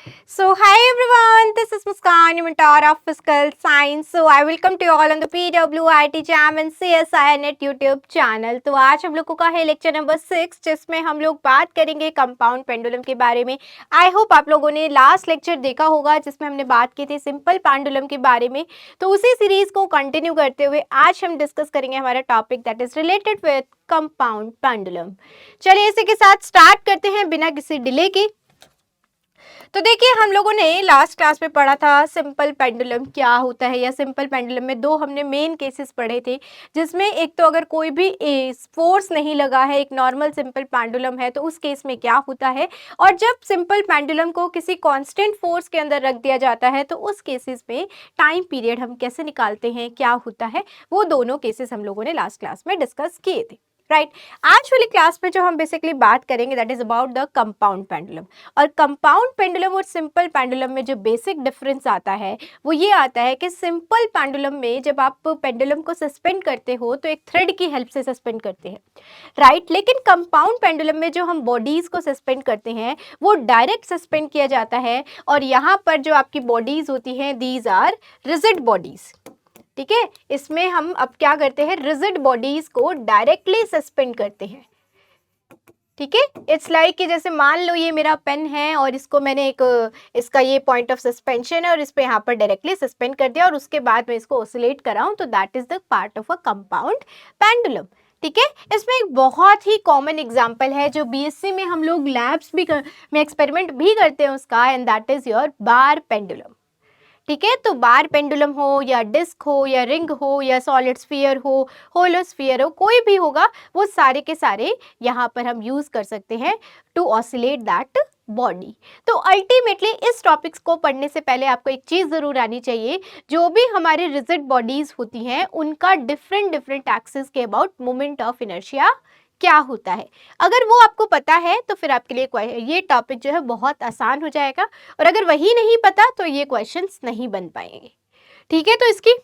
So, hi everyone, this is Muskan, your mentor of Physical Science. So, I welcome to you all on the PWIT Jam and CSI Net YouTube channel. तो आज हम लोगों का है lecture number 6 जिसमें हम लोग बात करेंगे कंपाउंड पेंडुलम के बारे में. आई होप आप लोगों ने लास्ट लेक्चर देखा होगा जिसमें हमने बात की थी सिंपल पेंडुलम के बारे में. तो उसी सीरीज को कंटिन्यू करते हुए आज हम डिस्कस करेंगे हमारा topic that is related with compound pendulum. चलिए इसी के साथ स्टार्ट करते हैं बिना किसी डिले के. तो देखिए हम लोगों ने लास्ट क्लास में पढ़ा था सिंपल पेंडुलम क्या होता है, या सिंपल पेंडुलम में दो हमने मेन केसेस पढ़े थे जिसमें एक तो अगर कोई भी फोर्स नहीं लगा है, एक नॉर्मल सिंपल पेंडुलम है तो उस केस में क्या होता है, और जब सिंपल पेंडुलम को किसी कांस्टेंट फोर्स के अंदर रख दिया जाता है तो उस केसेस में टाइम पीरियड हम कैसे निकालते हैं, क्या होता है, वो दोनों केसेस हम लोगों ने लास्ट क्लास में डिस्कस किए थे. राइट. आज वाली क्लास में जो हम बेसिकली बात करेंगे that is about the compound pendulum. और कंपाउंड पेंडुलम और सिंपल पेंडुलम में जो बेसिक डिफरेंस आता है वो ये आता है कि सिंपल पेंडुलम में जब आप पेंडुलम को सस्पेंड करते हो तो एक थ्रेड की हेल्प से सस्पेंड करते हैं. राइट. लेकिन कंपाउंड पेंडुलम में जो हम बॉडीज को सस्पेंड करते हैं वो डायरेक्ट सस्पेंड किया जाता है, और यहाँ पर जो आपकी बॉडीज होती हैं दीज आर रिजिड बॉडीज. ठीक है, इसमें हम अब क्या करते हैं, रिजिड बॉडीज को डायरेक्टली सस्पेंड करते हैं. ठीक है, इट्स लाइक कि जैसे मान लो ये मेरा पेन है और इसको मैंने इसका ये पॉइंट ऑफ सस्पेंशन है और इस पे यहाँ पर डायरेक्टली सस्पेंड कर दिया और उसके बाद मैं इसको ऑसिलेट कराऊं तो that is the part of a compound pendulum. ठीक है, इसमें एक बहुत ही कॉमन एग्जांपल है जो बीएससी में हम लोग लैब्स भी में एक्सपेरिमेंट भी करते हैं उसका, and that is your bar pendulum. ठीक है, तो बार पेंडुलम हो या डिस्क हो या रिंग हो या सॉलिड स्फीयर हो, होलो स्फीयर हो, कोई भी होगा, वो सारे के सारे यहाँ पर हम यूज कर सकते हैं टू ऑसिलेट दैट बॉडी. तो अल्टीमेटली इस टॉपिक्स को पढ़ने से पहले आपको एक चीज जरूर आनी चाहिए, जो भी हमारी रिजिड बॉडीज होती हैं उनका डिफरेंट डिफरेंट एक्सिस के अबाउट मोमेंट ऑफ इनर्शिया क्या होता है. अगर वो आपको पता है तो फिर आपके लिए ये टॉपिक जो है बहुत आसान हो जाएगा, और अगर वही नहीं पता तो ये क्वेश्चंस नहीं बन पाएंगे. ठीक है, तो इसकी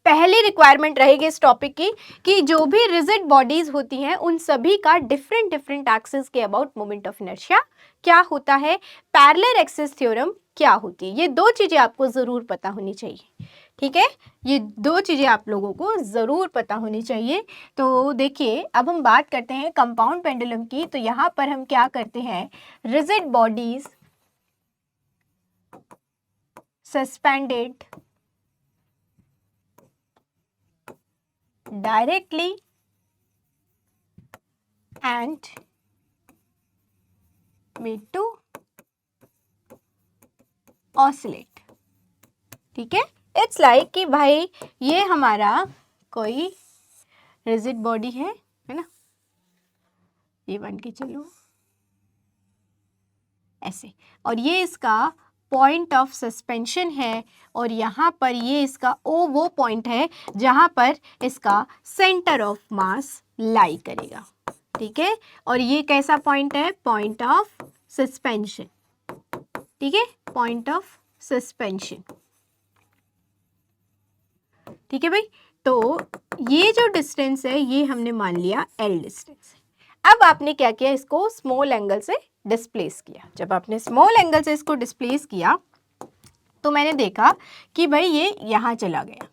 पहली रिक्वायरमेंट रहेगी इस टॉपिक की कि जो भी रिजिड बॉडीज होती हैं उन सभी का डिफरेंट डिफरेंट एक्सिस के अबाउट मोमेंट ऑफ इनर्शिया क्या होता है, पैरेलल एक्सिस थ्योरम क्या होती है. ये दो चीजें आपको जरूर पता होनी चाहिए. ठीक है, ये दो चीजें आप लोगों को जरूर पता होनी चाहिए. तो देखिए अब हम बात करते हैं कंपाउंड पेंडुलम की. तो यहाँ पर हम क्या करते हैं, rigid bodies suspended directly and made to oscillate. ठीक है, इट्स लाइक कि भाई ये हमारा कोई रिजिड बॉडी है ना, ये बन के चलो ऐसे, और ये इसका पॉइंट ऑफ सस्पेंशन है, और यहाँ पर ये इसका वो पॉइंट है जहाँ पर इसका सेंटर ऑफ मास लाई करेगा. ठीक है, और ये कैसा पॉइंट है, पॉइंट ऑफ सस्पेंशन. ठीक है, पॉइंट ऑफ सस्पेंशन. ठीक है भाई, तो ये जो डिस्टेंस है ये हमने मान लिया L डिस्टेंस है. अब आपने क्या किया, इसको स्मॉल एंगल से डिस्प्लेस किया. जब आपने स्मॉल एंगल से इसको डिस्प्लेस किया तो मैंने देखा कि भाई ये यहां चला गया.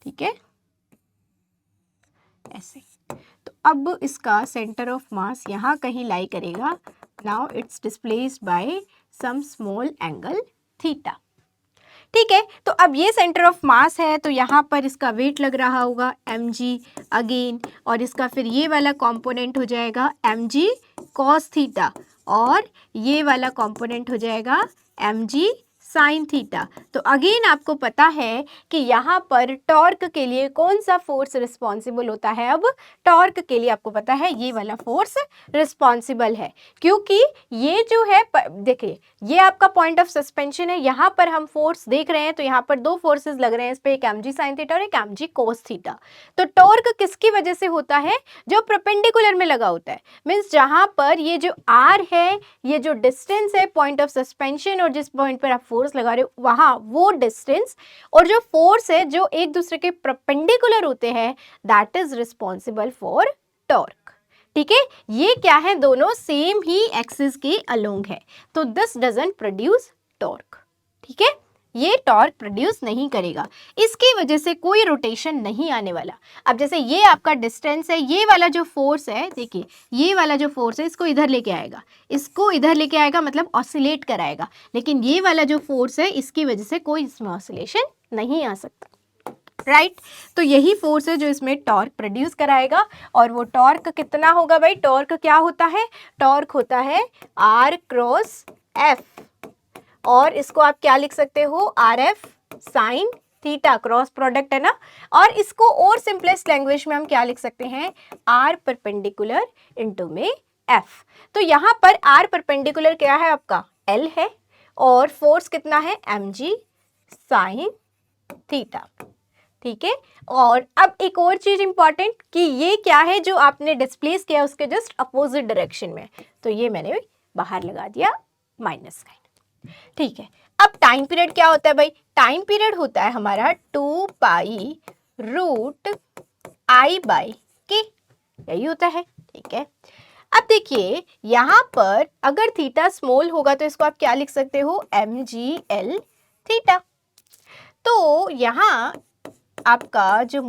ठीक है, ऐसे. तो अब इसका सेंटर ऑफ मास यहां कहीं लाई करेगा. Now it's displaced by some small angle theta. ठीक है, तो अब ये सेंटर ऑफ मास है तो यहाँ पर इसका वेट लग रहा होगा mg अगेन, और इसका फिर ये वाला कंपोनेंट हो जाएगा mg cos थीटा, और ये वाला कंपोनेंट हो जाएगा mg साइन थीटा. तो अगेन आपको पता है कि यहाँ पर टॉर्क के लिए कौन सा फोर्स रिस्पॉन्सिबल होता है. अब टॉर्क के लिए आपको पता है ये वाला फोर्स रिस्पॉन्सिबल है, क्योंकि ये जो है देखिए ये आपका पॉइंट ऑफ सस्पेंशन है, यहाँ पर हम फोर्स देख रहे हैं तो यहाँ पर दो फोर्सेस लग रहे हैं, इस पे एक mg साइन थीटा और एक mg कोस थीटा. तो टॉर्क किसकी वजह से होता है, जो परपेंडिकुलर में लगा होता है, मीन्स जहाँ पर ये जो r है, ये जो डिस्टेंस है पॉइंट ऑफ सस्पेंशन और जिस पॉइंट पर आप फोर्स लगा रहे हो वहां वो डिस्टेंस और जो फोर्स है जो एक दूसरे के परपेंडिकुलर होते हैं that is responsible for torque. ठीक है, ये क्या है, दोनों सेम ही एक्सिस के अलोंग है, तो दिस डजंट प्रोड्यूस टॉर्क। ठीक है, ये टॉर्क प्रोड्यूस नहीं करेगा, इसकी वजह से कोई रोटेशन नहीं आने वाला। अब जैसे ये आपका डिस्टेंस है, ये वाला जो फोर्स है, देखिए ये वाला जो फोर्स है इसको इधर लेके आएगा, इसको इधर लेके आएगा, मतलब ऑसिलेट कराएगा, लेकिन ये वाला जो फोर्स है इसकी वजह से कोई इसमें ऑसिलेशन नहीं आ सकता। राइट तो यही फोर्स है जो इसमें टॉर्क प्रोड्यूस कराएगा। और वो टॉर्क कितना होगा भाई, टॉर्क क्या होता है, टॉर्क होता है R क्रॉस F, और इसको आप क्या लिख सकते हो, RF sine theta, cross product है ना। और इसको और सिंपलेस्ट लैंग्वेज में हम क्या लिख सकते हैं, R परपेंडिकुलर इनटू में F। तो यहाँ पर R परपेंडिकुलर क्या है आपका, L है, और फोर्स कितना है, mg साइन थीटा। ठीक है, और अब एक और चीज इंपॉर्टेंट कि ये क्या है जो आपने डिस्प्लेस किया उसके जस्ट अपोजिट डायरेक्शन में, तो ये मैंने बाहर लगा दिया माइनस साइन। ठीक है, अब टाइम पीरियड क्या होता है भाई, टाइम पीरियड होता है हमारा 2 पाई रूट आई बाई के, यही होता है। ठीक है, अब देखिए यहाँ पर अगर थीटा स्मॉल होगा तो इसको आप क्या लिख सकते हो, mgl थीटा। तो यहाँ आपका जो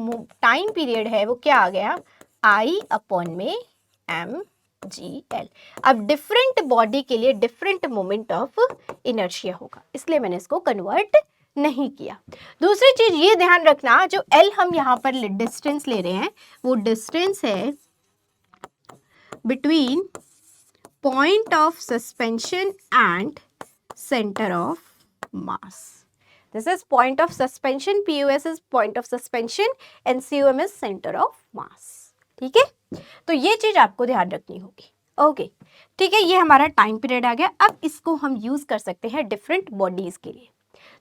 टाइम पीरियड है वो क्या आ गया, I अपॉन में mgl। अब डिफरेंट बॉडी के लिए डिफरेंट मोमेंट ऑफ इनर्शिया होगा, इसलिए मैंने इसको कन्वर्ट नहीं किया। दूसरी चीज ये ध्यान रखना, जो L हम यहाँ पर डिस्टेंस ले रहे हैं वो डिस्टेंस है between point of suspension and centre of mass. This is point of suspension, POS is point of suspension and COM is center of mass। ठीक है, तो ये चीज आपको ध्यान रखनी होगी। ओके ठीक है, ये हमारा टाइम पीरियड आ गया। अब इसको हम यूज कर सकते हैं डिफरेंट बॉडीज के लिए।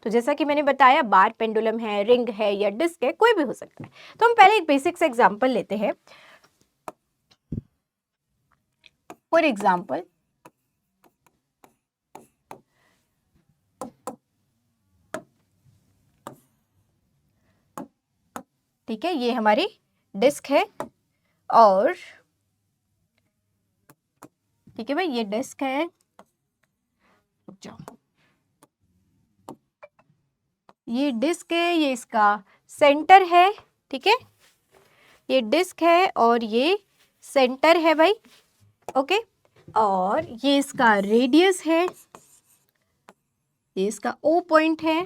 तो जैसा कि मैंने बताया, बार पेंडुलम है, रिंग है या डिस्क है, कोई भी हो सकता है। तो हम पहले एक बेसिक से एग्जाम्पल लेते हैं। फॉर एग्जाम्पल ठीक है, ये हमारी डिस्क है, और ठीक है भाई ये डिस्क है, रुक जाओ, ये डिस्क है, ये इसका सेंटर है। ठीक है, ये डिस्क है और ये सेंटर है भाई। ओके, और ये इसका रेडियस है, ये इसका O पॉइंट है,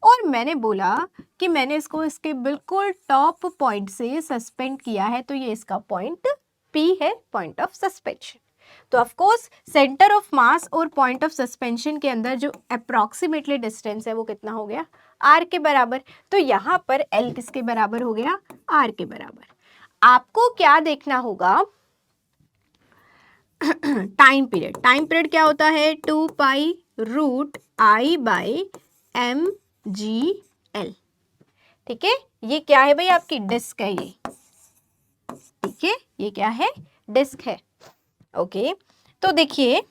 और मैंने बोला कि मैंने इसको इसके बिल्कुल टॉप पॉइंट से सस्पेंड किया है, तो ये इसका पॉइंट P है, पॉइंट ऑफ सस्पेंशन। तो of course centre of mass और पॉइंट ऑफ सस्पेंशन के अंदर जो अप्रोक्सीमेटली डिस्टेंस है वो कितना हो गया, R के बराबर। तो यहाँ पर L किसके बराबर हो गया, R के बराबर। आपको क्या देखना होगा, टाइम पीरियड। टाइम पीरियड क्या होता है, 2 pi root I by mgl। ठीक है, ये क्या है भाई, आपकी डिस्क है ये। ठीक है, ये क्या है, डिस्क है। ओके, तो देखिए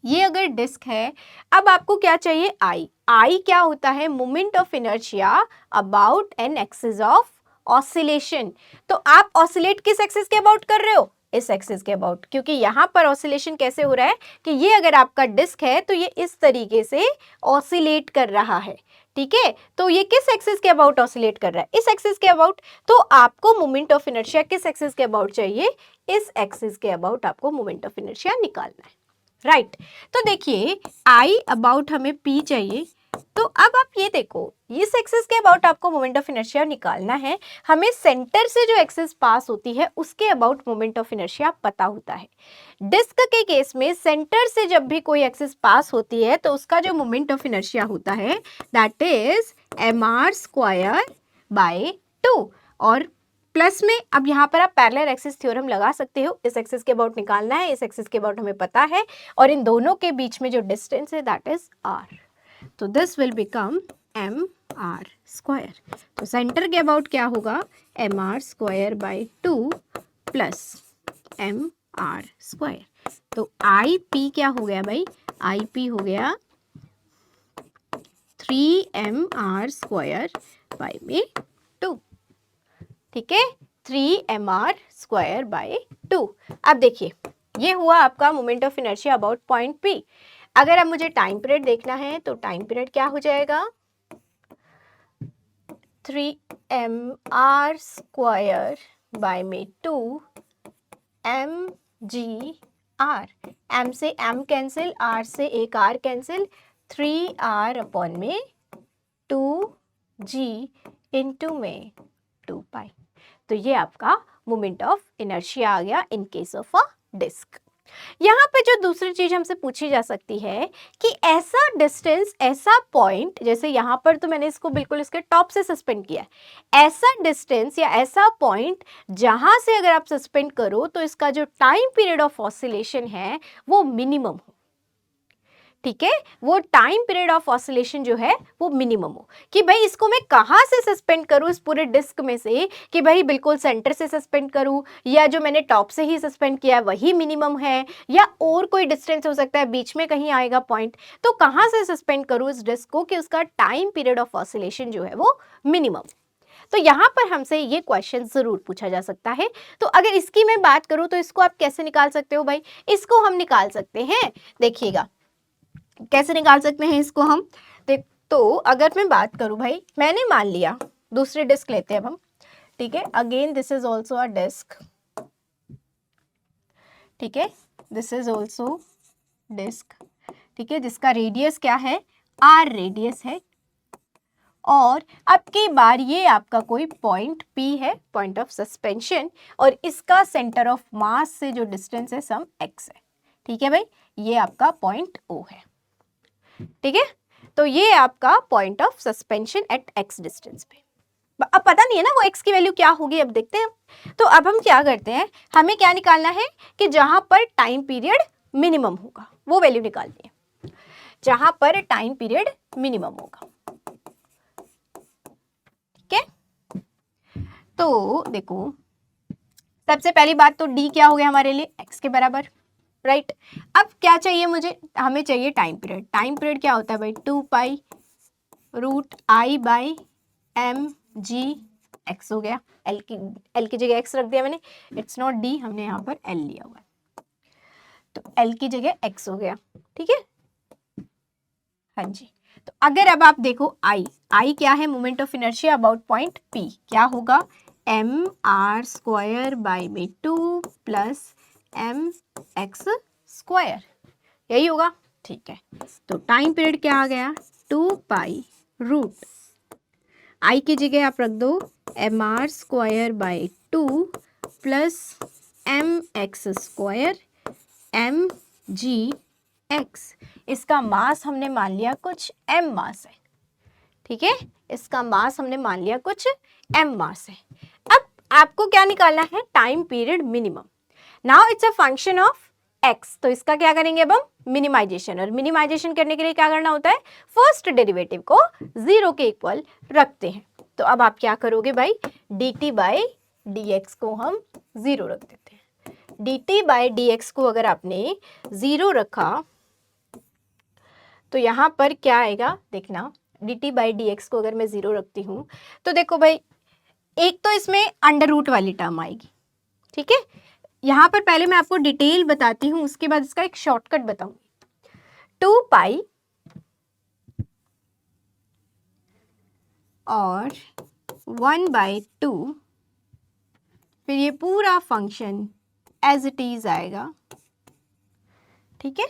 ये अगर डिस्क है, अब आपको क्या चाहिए, I क्या होता है, moment of inertia about an axis of oscillation. तो आप ऑसिलेट किस एक्सिस के अबाउट कर रहे हो, इस एक्सिस के अबाउट, क्योंकि यहाँ पर ऑसिलेशन कैसे हो रहा है कि ये अगर आपका डिस्क है तो ये इस तरीके से ऑसिलेट कर रहा है। ठीक है, तो ये किस एक्सिस के अबाउट ऑसिलेट कर रहा है, इस एक्सिस के अबाउट। तो आपको मोमेंट ऑफ इनर्शिया किस एक्सिस के अबाउट चाहिए, इस एक्सिस के अबाउट आपको मोमेंट ऑफ इनर्शिया निकालना है। राइट तो देखिए I अबाउट हमें P चाहिए, तो अब आप ये देखो इस एक्सिस के अबाउट आपको मोमेंट ऑफ इनर्शिया निकालना है। हमें सेंटर से जो एक्सिस पास होती है उसके अबाउट मोमेंट ऑफ इनर्शिया पता होता है। डिस्क के केस में सेंटर से जब भी कोई एक्सिस पास होती है तो उसका जो मोमेंट ऑफ इनर्शिया होता है दैट इज mr² बाय 2, और प्लस में अब यहाँ पर आप पैरेलल एक्सिस थ्योरम लगा सकते हो। इस एक्सिस के अबाउट निकालना है, इस एक्सिस के अबाउट हमें पता है, और इन दोनों के बीच में जो डिस्टेंस है दैट इज r। तो दिस विल बिकम mr²। तो सेंटर के अबाउट क्या होगा, mr² बाई 2 प्लस mr²। तो IP क्या हो गया भाई, IP हो गया 3mr² बाई में 2। ठीक है, 3mr² बाई 2। अब देखिए ये हुआ आपका moment of inertia about point P। अगर अब मुझे टाइम पीरियड देखना है तो टाइम पीरियड क्या हो जाएगा, 3mr स्क्वायर बाय में 2mgr। m से m कैंसिल, r से एक r कैंसिल, 3r अपॉन में 2g इंटू में 2 पाई। तो ये आपका मोमेंट ऑफ इनर्शिया आ गया in case of a disc. यहाँ पे जो दूसरी चीज हमसे पूछी जा सकती है कि ऐसा डिस्टेंस, ऐसा पॉइंट, जैसे यहाँ पर तो मैंने इसको बिल्कुल इसके टॉप से सस्पेंड किया है, ऐसा डिस्टेंस या ऐसा पॉइंट जहां से अगर आप सस्पेंड करो तो इसका जो टाइम पीरियड ऑफ ऑसिलेशन है वो मिनिमम हो। ठीक है, वो टाइम पीरियड ऑफ ऑसिलेशन जो है वो मिनिमम हो, कि भाई इसको मैं कहां से सस्पेंड करूं इस पूरे डिस्क में से, कि भाई बिल्कुल सेंटर से सस्पेंड करूं या जो मैंने टॉप से ही सस्पेंड किया है वही मिनिमम है, या और कोई डिस्टेंस हो सकता है बीच में कहीं आएगा पॉइंट, तो कहां से सस्पेंड करूं इस डिस्क को कि उसका टाइम पीरियड ऑफ ऑसिलेशन जो है वो मिनिमम। तो यहाँ पर हमसे ये क्वेश्चन जरूर पूछा जा सकता है। तो अगर इसकी मैं बात करूं तो इसको आप कैसे निकाल सकते हो भाई, इसको हम निकाल सकते हैं, देखिएगा कैसे निकाल सकते हैं इसको हम देख। तो अगर मैं बात करूं भाई, मैंने मान लिया दूसरी डिस्क लेते हैं अब हम, ठीक है, again this is also a disc, ठीक है, दिस इज ऑल्सो डिस्क, ठीक है, जिसका रेडियस क्या है, r रेडियस है, और अब की बार ये आपका कोई पॉइंट P है, पॉइंट ऑफ सस्पेंशन, और इसका सेंटर ऑफ मास से जो डिस्टेंस है सम x है। ठीक है भाई, ये आपका पॉइंट O है। ठीक है, तो ये आपका point of suspension at x distance पे। अब पता नहीं है ना वो x की वैल्यू क्या होगी, अब देखते हैं। तो अब हम क्या करते हैं, हमें क्या निकालना है कि जहां पर टाइम पीरियड मिनिमम होगा वो वैल्यू निकालनी है, जहां पर टाइम पीरियड मिनिमम होगा। ठीक है, तो देखो सबसे पहली बात तो d क्या हो गया हमारे लिए, x के बराबर, राइट। अब क्या चाहिए मुझे, हमें चाहिए टाइम पीरियड। टाइम पीरियड क्या होता है भाई, 2 pi root I by M G X हो गया। एल की जगह x रख दिया मैंने, इट्स नॉट d, हमने यहाँ पर l लिया हुआ है, तो l की जगह x हो गया। ठीक है, हाँ जी। तो अगर अब आप देखो I क्या है, moment of inertia about point P, क्या होगा, एम आर स्क्वायर बाई में 2 प्लस एम एक्स स्क्वायर, यही होगा। ठीक है, तो टाइम पीरियड क्या आ गया, 2 पाई रूट आई की जगह आप रख दो M R square by 2 plus M X square M G X. इसका मास हमने मान लिया कुछ m मास है, ठीक है, इसका मास हमने मान लिया कुछ m मास है। अब आपको क्या निकालना है, time period minimum. Now it's a function of x, तो इसका क्या करेंगे अब हम, मिनिमाइजेशन, और मिनिमाइजेशन करने के लिए क्या करना होता है, फर्स्ट डेरिवेटिव को 0 के इक्वल रखते हैं। तो अब आप क्या करोगे भाई, dt बाई dx को हम 0 रख देते हैं। dt बाई dx को अगर आपने 0 रखा तो यहाँ पर क्या आएगा, देखना, dt बाई dx को अगर मैं 0 रखती हूँ तो देखो भाई, एक तो इसमें अंडर रूट वाली टर्म आएगी। ठीक है, यहाँ पर पहले मैं आपको डिटेल बताती हूँ, उसके बाद इसका एक शॉर्टकट बताऊंगी। 2 पाई और 1/2, फिर ये पूरा फंक्शन एज इट इज आएगा। ठीक है,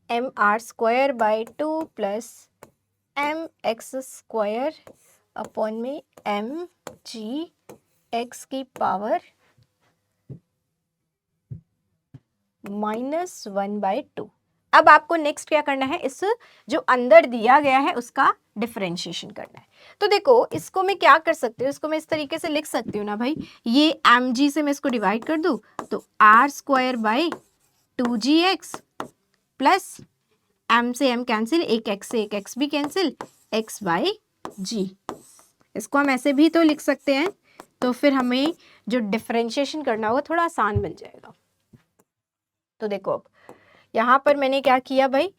M R square by 2 plus M X square upon में एम जी एक्स की पावर -1/2। अब आपको नेक्स्ट क्या करना है, इस जो अंदर दिया गया है उसका डिफरेंशिएशन करना है। तो देखो इसको मैं क्या कर सकती हूँ, इसको मैं इस तरीके से लिख सकती हूँ ना भाई, ये एम जी से मैं इसको डिवाइड कर दूँ तो R square by 2gx plus m से m कैंसिल, एक x से एक x भी कैंसिल, x बाई जी। इसको हम ऐसे भी तो लिख सकते हैं, तो फिर हमें जो डिफरेंशिएशन करना होगा थोड़ा आसान बन जाएगा। तो देखो अब यहाँ पर मैंने क्या किया भाई,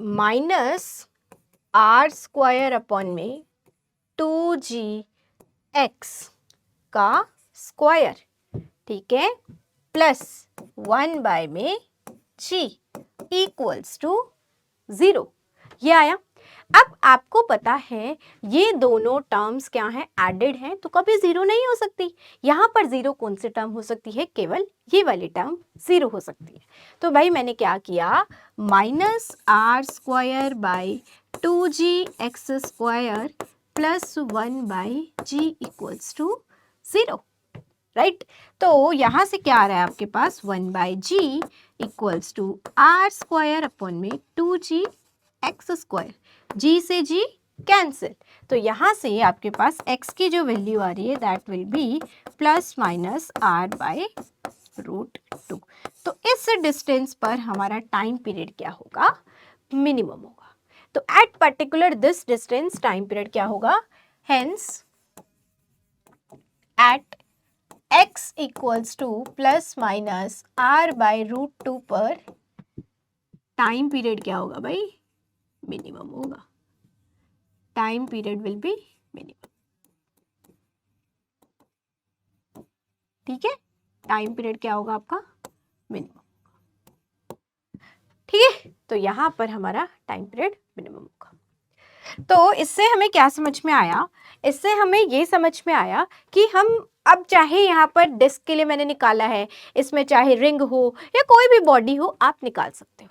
माइनस आर स्क्वायर अपॉन में 2gx का स्क्वायर, ठीक है, प्लस 1 बाय में g इक्वल्स टू 0। ये आया। अब आपको पता है ये दोनों टर्म्स क्या हैं, एडेड हैं, तो कभी जीरो नहीं हो सकती। यहाँ पर जीरो कौन सी टर्म हो सकती है, केवल ये वाली टर्म जीरो हो सकती है। तो भाई मैंने क्या किया, minus R square by 2gx square plus 1 by G equals to 0, right. तो यहाँ से क्या आ रहा है आपके पास, 1 by G equals to R square upon में 2g एक्स स्क्वायर, जी से जी कैंसिल, तो यहाँ से आपके पास x की जो वैल्यू आ रही है that will be plus minus R by root 2। तो इस डिस्टेंस पर हमारा टाइम पीरियड क्या होगा, मिनिमम होगा। तो at particular this distance time period क्या होगा, hence at x equals to plus minus R by root 2 पर टाइम पीरियड क्या होगा भाई, मिनिमम होगा। Time period will be minimum, ठीक है, टाइम पीरियड क्या होगा आपका, मिनिमम, ठीक है। तो यहां पर हमारा टाइम पीरियड मिनिमम होगा। तो इससे हमें क्या समझ में आया, इससे हमें ये समझ में आया कि हम अब चाहे यहाँ पर डिस्क के लिए मैंने निकाला है, इसमें चाहे रिंग हो या कोई भी बॉडी हो आप निकाल सकते हो।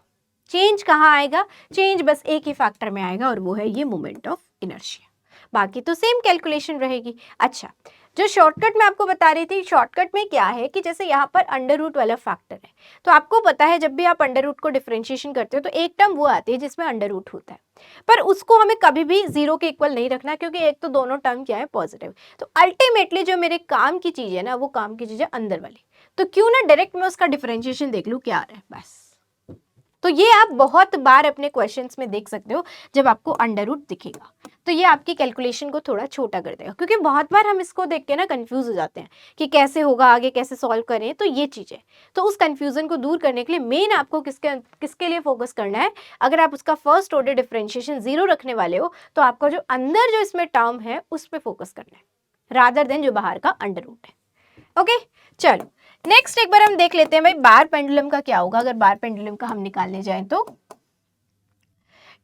चेंज कहाँ आएगा, चेंज बस एक ही फैक्टर में आएगा और वो है ये मोमेंट ऑफ इनर्शिया, बाकी तो सेम कैलकुलेशन रहेगी। अच्छा, जो शॉर्टकट मैं आपको बता रही थी, शॉर्टकट में क्या है कि जैसे यहाँ पर अंडर रूट वाला फैक्टर है, तो आपको पता है जब भी आप अंडर रूट को डिफरेंशिएशन करते हो तो एक टर्म वो आती है जिसमें अंडर रूट होता है, पर उसको हमें कभी भी जीरो के इक्वल नहीं रखना, क्योंकि एक तो दोनों टर्म क्या है, पॉजिटिव। तो अल्टीमेटली जो मेरे काम की चीज है ना, वो काम की चीज है अंदर वाली, तो क्यों ना डायरेक्ट मैं उसका डिफरेंशिएशन देख लूँ क्या आ रहा है, बस। तो ये आप बहुत बार अपने क्वेश्चंस में देख सकते हो, जब आपको अंडर रूट दिखेगा तो ये आपकी कैलकुलेशन को थोड़ा छोटा कर देगा, क्योंकि बहुत बार हम इसको देख के ना कंफ्यूज हो जाते हैं कि कैसे होगा, आगे कैसे सॉल्व करें। तो ये चीज़ है, तो उस कंफ्यूजन को दूर करने के लिए मेन आपको किसके लिए फोकस करना है, अगर आप उसका फर्स्ट ऑर्डर डिफरेंशिएशन जीरो रखने वाले हो तो आपका जो अंदर जो इसमें टर्म है उस पर फोकस करना है, रादर देन जो बाहर का अंडर रूट है। ओके, चलो नेक्स्ट एक बार हम देख लेते हैं भाई बार पेंडुलम का क्या होगा अगर बार पेंडुलम का हम निकालने जाएं तो।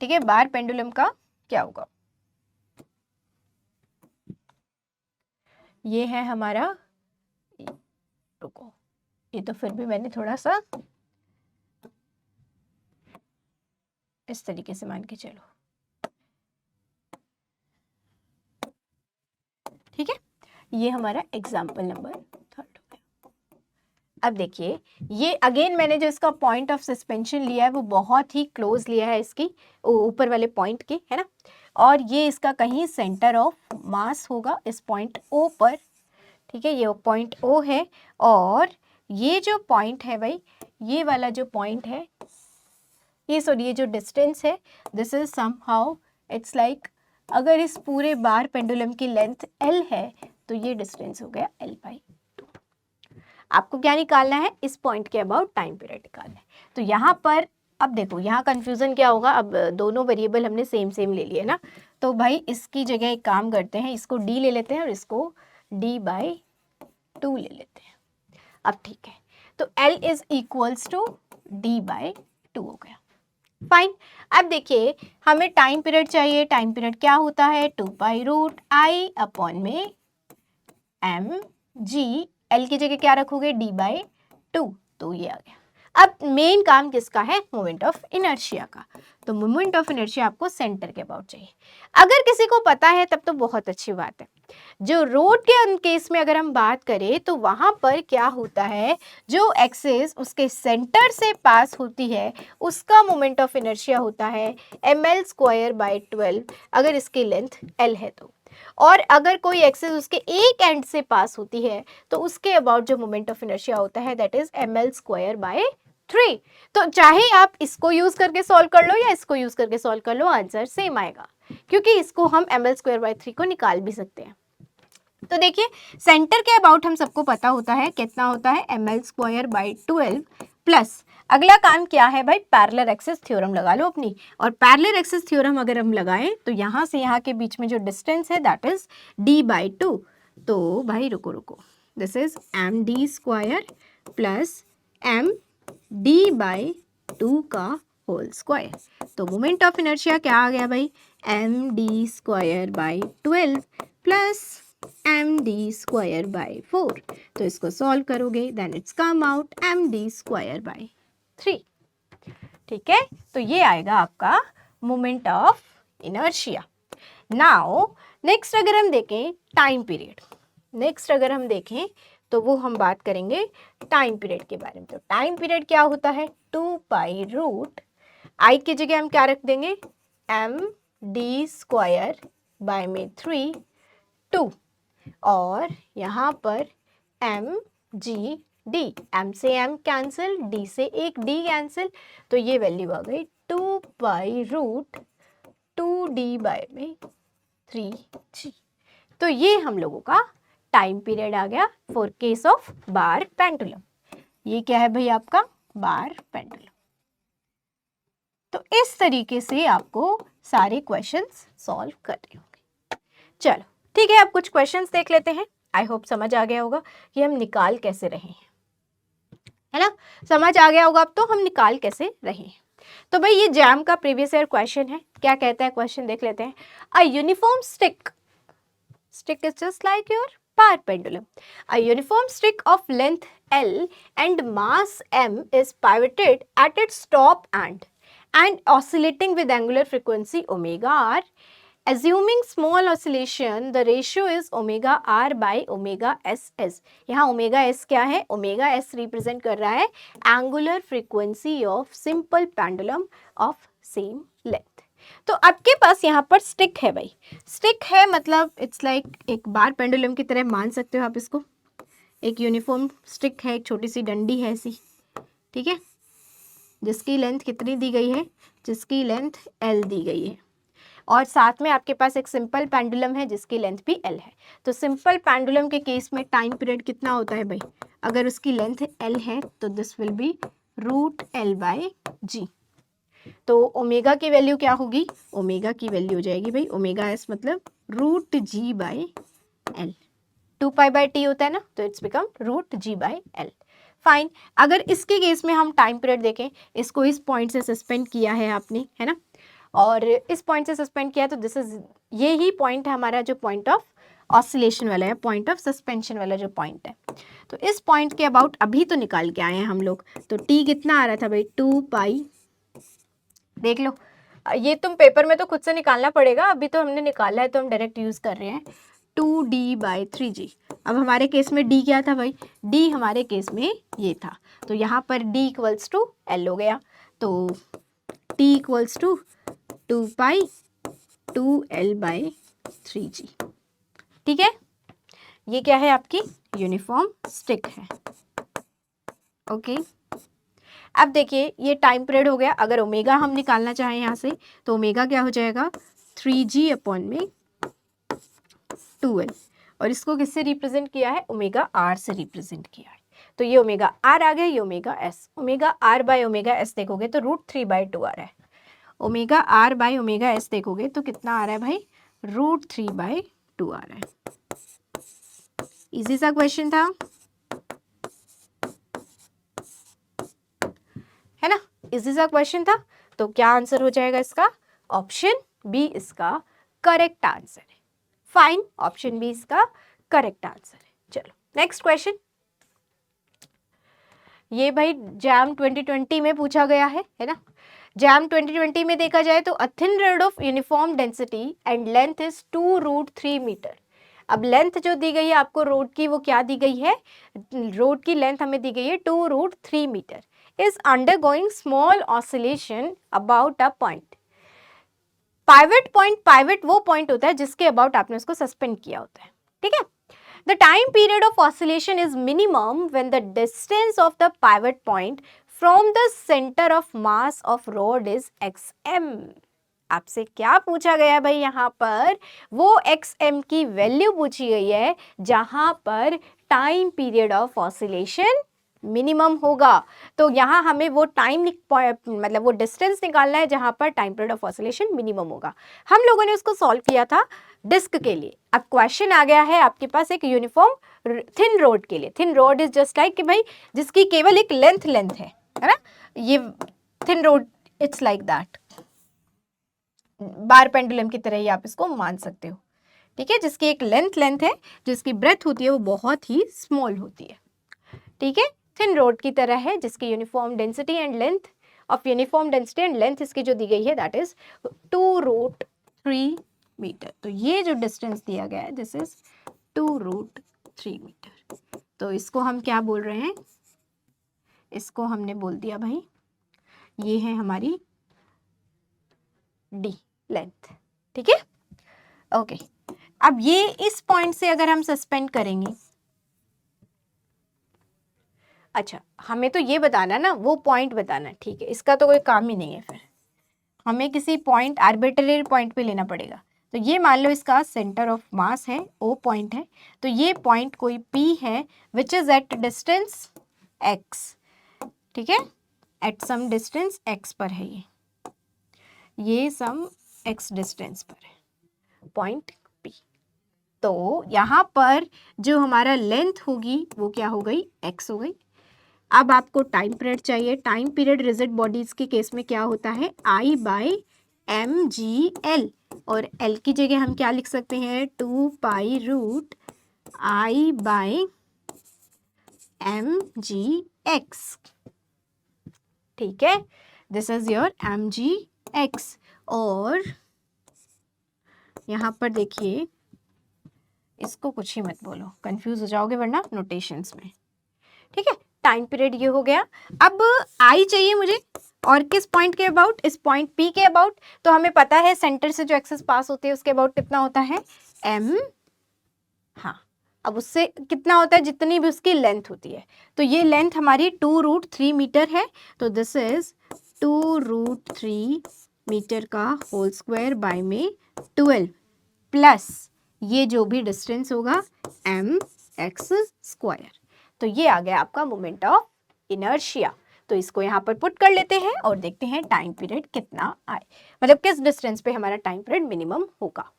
ठीक है, बार पेंडुलम का क्या होगा, ये है हमारा, रुको ये तो फिर भी मैंने थोड़ा सा इस तरीके से मान के चलो, ठीक है, ये हमारा एग्जाम्पल नंबर 3 हो गया। अब देखिए ये अगेन मैंने जो इसका पॉइंट ऑफ सस्पेंशन लिया है वो बहुत ही क्लोज लिया है इसकी ऊपर वाले पॉइंट के, है ना, और ये इसका कहीं सेंटर ऑफ मास होगा इस पॉइंट ओ पर, ठीक है, ये पॉइंट ओ है, और ये जो पॉइंट है भाई, ये वाला जो पॉइंट है, ये सॉरी ये जो डिस्टेंस है, this is somehow it's like, अगर इस पूरे बार पेंडुलम की लेंथ L है तो ये डिस्टेंस हो गया L/2। आपको क्या निकालना है, इस पॉइंट के अबाउट टाइम पीरियड निकालना है। तो यहाँ पर अब देखो यहाँ कंफ्यूजन क्या होगा, अब दोनों वेरिएबल हमने सेम सेम ले लिए ना, तो भाई इसकी जगह एक काम करते हैं, इसको d ले लेते हैं और इसको d/2 ले लेते हैं। अब ठीक है, तो L is equals to d/2 हो गया, फाइन। अब देखिए हमें टाइम पीरियड चाहिए, टाइम पीरियड क्या होता है, 2π√I अपॉन में mg, L की जगह क्या रखोगे, d/2, तो ये आ गया। अब मेन काम किसका है, मोमेंट ऑफ इनर्शिया का, तो मोमेंट ऑफ इनर्शिया आपको सेंटर के अबाउट चाहिए। अगर किसी को पता है तब तो बहुत अच्छी बात है। जो रोड के केस में अगर हम बात करें तो वहां पर क्या होता है, जो एक्सिस उसके सेंटर से पास होती है उसका मोमेंट ऑफ इनर्शिया होता है ml²/12 अगर इसकी लेंथ L है तो, और अगर कोई एक्सिस उसके एक एंड से पास होती है तो उसके अबाउट जो मोमेंट ऑफ इनर्शिया होता है दैट इज ml²/3। तो चाहे आप इसको यूज करके सॉल्व कर लो या इसको यूज करके सॉल्व कर लो, आंसर सेम आएगा, क्योंकि इसको हम ml²/3 को निकाल भी सकते हैं। तो देखिए सेंटर के अबाउट हम सबको पता होता है कितना होता है, ml² /12 प्लस अगला काम क्या है भाई, पैरेलल एक्सिस थ्योरम लगा लो अपनी। और पैरेलल एक्सिस थ्योरम अगर हम लगाएं तो यहाँ से यहाँ के बीच में जो डिस्टेंस है दैट इज d/2। तो भाई रुको रुको, this is md² plus md/2 का होल स्क्वायर। तो मोमेंट ऑफ इनर्शिया क्या आ गया भाई, md² प्लस md²/4। तो इसको सॉल्व करोगे then it's come out md²/3। ठीक है, तो ये आएगा आपका moment of inertia. Now next अगर हम देखें टाइम पीरियड, नेक्स्ट अगर हम देखें तो वो हम बात करेंगे टाइम पीरियड के बारे में। तो टाइम पीरियड क्या होता है, 2π आई की जगह हम क्या रख देंगे, md²/3 2, और यहाँ पर mgd, m से m कैंसिल, d से एक d कैंसिल, तो ये वैल्यू आ गई 2π√2d/3g। तो ये हम लोगों का टाइम पीरियड आ गया for case of bar pendulum. ये क्या है भाई आपका बार पेंडुलम। तो इस तरीके से आपको सारे क्वेश्चंस सॉल्व करने होंगे। चलो ठीक है, अब कुछ क्वेश्चंस देख लेते हैं। आई होप समझ आ गया होगा कि हम निकाल कैसे रहे हैं, है ना। समझ आ गया होगा अब तो हम निकाल कैसे रहे हैं। तो भाई ये जैम का प्रीवियस ईयर क्वेश्चन है। क्या कहता है क्वेश्चन, देख लेते हैं। A uniform stick is just like your bar pendulum. A uniform stick of length L and mass M is pivoted at its top end and oscillating with angular frequency omega r. Assuming small oscillation, the ratio is omega r by omega ss. यहाँ omega s क्या है, omega s represent कर रहा है angular frequency of simple pendulum of same length. तो आपके पास यहाँ पर स्टिक है भाई, स्टिक है मतलब इट्स लाइक एक बार पेंडुलम की तरह मान सकते हो आप इसको। एक यूनिफॉर्म स्टिक है, एक छोटी सी डंडी है ऐसी, ठीक है, जिसकी लेंथ कितनी दी गई है, जिसकी लेंथ L दी गई है, और साथ में आपके पास एक सिंपल पेंडुलम है जिसकी लेंथ भी L है। तो सिंपल पेंडुलम के केस में टाइम पीरियड कितना होता है भाई, अगर उसकी लेंथ L है तो दिस विल बी √L/g। तो ओमेगा की वैल्यू क्या होगी, ओमेगा की वैल्यू हो जाएगी भाई ओमेगा s मतलब √g/L। 2π/t होता है ना, तो इट्स बिकम √g/L। फाइन। अगर इसके केस में हम टाइम पीरियड देखें, इसको इस पॉइंट से सस्पेंड किया है आपने, है ना, और इस पॉइंट से सस्पेंड किया, तो दिस इज ये ही पॉइंट है हमारा जो पॉइंट ऑफ ऑसिलेशन वाला है, पॉइंट ऑफ सस्पेंशन वाला जो पॉइंट है। तो इस पॉइंट के अबाउट अभी तो निकाल के आए हैं हम लोग। तो t कितना आ रहा था भाई, 2π, देख लो, ये तुम पेपर में तो खुद से निकालना पड़ेगा, अभी तो हमने निकाला है तो हम डायरेक्ट यूज कर रहे हैं, 2d/3g। अब हमारे केस में d क्या था भाई, d हमारे केस में ये था, तो यहाँ पर d इक्वल्स टू L हो गया, तो t इक्वल्स टू 2π/2L/3g। ठीक है, ये क्या है आपकी यूनिफॉर्म स्टिक है। ओके, अब देखिए ये टाइम पीरियड हो गया। अगर ओमेगा हम निकालना चाहें यहाँ से, तो ओमेगा क्या हो जाएगा, 3g/2L, और इसको किससे रिप्रेजेंट किया है, ओमेगा r से रिप्रेजेंट किया है। तो ये ओमेगा r आ गया, ये ओमेगा s, ओमेगा r/ओमेगा s देखोगे तो √3/2 आ रहा है, ओमेगा r/ओमेगा s देखोगे तो कितना आ रहा है भाई, √3/2 आ रहा है। इजी सा क्वेश्चन था, है ना, इजी सा क्वेश्चन था। तो क्या आंसर हो जाएगा इसका, ऑप्शन बी इसका करेक्ट आंसर है। फाइन, ऑप्शन बी इसका करेक्ट आंसर है। चलो नेक्स्ट क्वेश्चन, ये भाई जैम 2020 में पूछा गया है ना। जैम 2020 में देखा जाए तो a thin rod of uniform density and length is 2√3 metre. अब लेंथ जो दी गई है आपको रोड की, वो क्या दी गई है, रोड की लेंथ हमें दी गई है 2√3 metre, is undergoing small oscillation about a point. Pivot point, pivot वो पॉइंट होता है जिसके अबाउट आपने उसको सस्पेंड किया होता है, ठीक है। The time period of oscillation is minimum when the distance of the pivot point from the center of mass of rod is xm. आपसे क्या पूछा गया भाई, यहाँ पर वो xm की वैल्यू पूछी गई है जहां पर time period of oscillation minimum होगा। तो यहाँ हमें वो टाइम मतलब वो डिस्टेंस निकालना है जहाँ पर time period of oscillation minimum होगा। हम लोगों ने उसको सॉल्व किया था डिस्क के लिए। अब क्वेश्चन आ गया है आपके पास एक यूनिफॉर्म थिन रोड के लिए। Thin road is just like कि भाई जिसकी केवल एक लेंथ है ना, ये thin road it's like that, bar pendulum की तरह ही आप इसको मान सकते हो, ठीक है, जिसकी एक लेंथ है, जिसकी ब्रेथ होती है वो बहुत ही स्मॉल होती है, ठीक है, थिन रोड की तरह है, जिसकी यूनिफॉर्म डेंसिटी एंड लेंथ इसकी जो दी गई है दैट इज 2√3 मीटर। तो ये जो डिस्टेंस दिया गया है दिस इज 2√3 मीटर। तो इसको हम क्या बोल रहे हैं, इसको हमने बोल दिया भाई ये है हमारी डी लेंथ, ठीक है, ओके। अब ये इस पॉइंट से अगर हम सस्पेंड करेंगे, अच्छा हमें तो ये बताना ना, वो पॉइंट बताना, ठीक है, इसका तो कोई काम ही नहीं है, फिर हमें किसी पॉइंट आर्बिट्ररी पॉइंट पे लेना पड़ेगा। तो ये मान लो इसका सेंटर ऑफ मास है, ओ पॉइंट है, तो ये पॉइंट कोई पी है which is at distance x, ठीक है, एट सम डिस्टेंस एक्स पर है, ये सम एक्स डिस्टेंस पर है पॉइंट पी। तो यहाँ पर जो हमारा लेंथ होगी वो क्या हो गई, एक्स हो गई। अब आपको टाइम पीरियड चाहिए। टाइम पीरियड रिजिड बॉडीज के केस में क्या होता है, I/mgl, और L की जगह हम क्या लिख सकते हैं, 2π√I/mgx, ठीक है, दिस इज योर mgx। और यहाँ पर देखिए, इसको कुछ ही मत बोलो, कंफ्यूज हो जाओगे वरना नोटेशंस में, ठीक है। टाइम पीरियड ये हो गया। अब आई चाहिए मुझे, और किस पॉइंट के अबाउट, इस पॉइंट पी के अबाउट। तो हमें पता है सेंटर से जो एक्सेस पास होती है उसके अबाउट कितना होता है, एम, हाँ, अब उससे कितना होता है, जितनी भी उसकी लेंथ होती है। तो ये लेंथ हमारी 2√3 मीटर है, तो दिस इज 2√3 मीटर का होल स्क्वायर बाय में 12 प्लस ये जो भी डिस्टेंस होगा mx स्क्वायर। तो ये आ गया आपका मोमेंट ऑफ इनर्शिया। तो इसको यहाँ पर पुट कर लेते हैं और देखते हैं टाइम पीरियड कितना आए, मतलब किस डिस्टेंस पे हमारा टाइम पीरियड मिनिमम होगा।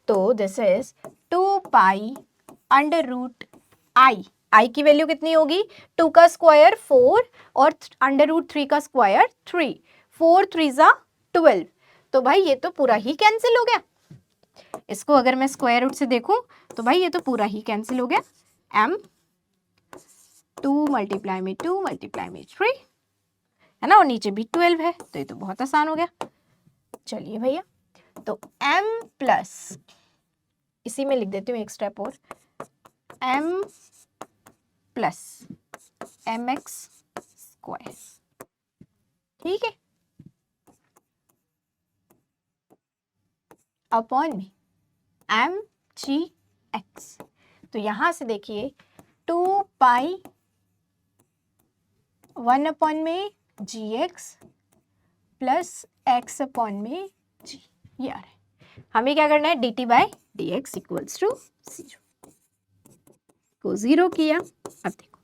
तो दिस इज 2π√I, आई की वैल्यू कितनी होगी, 2 का स्क्वायर 4 और √3 का स्क्वायर 3, 4 3 12। तो भाई ये तो पूरा ही कैंसिल हो गया। इसको अगर मैं स्क्वायर रूट से देखूं तो भाई ये तो पूरा ही कैंसिल हो गया। m 2 × 2 × 3 है ना, और नीचे भी 12 है, तो ये तो बहुत आसान हो गया। चलिए भैया, तो m प्लस, इसी में लिख देती हूँ एक स्टेप और, m प्लस mx स्क्वायर, ठीक है, अपॉन में mgx। तो यहां से देखिए 2π 1 अपॉन में gx प्लस x अपॉन में g, ये आ रहा है। हमें क्या करना है, dt/dx इक्वल्स टू 0 को 0 किया। अब देखो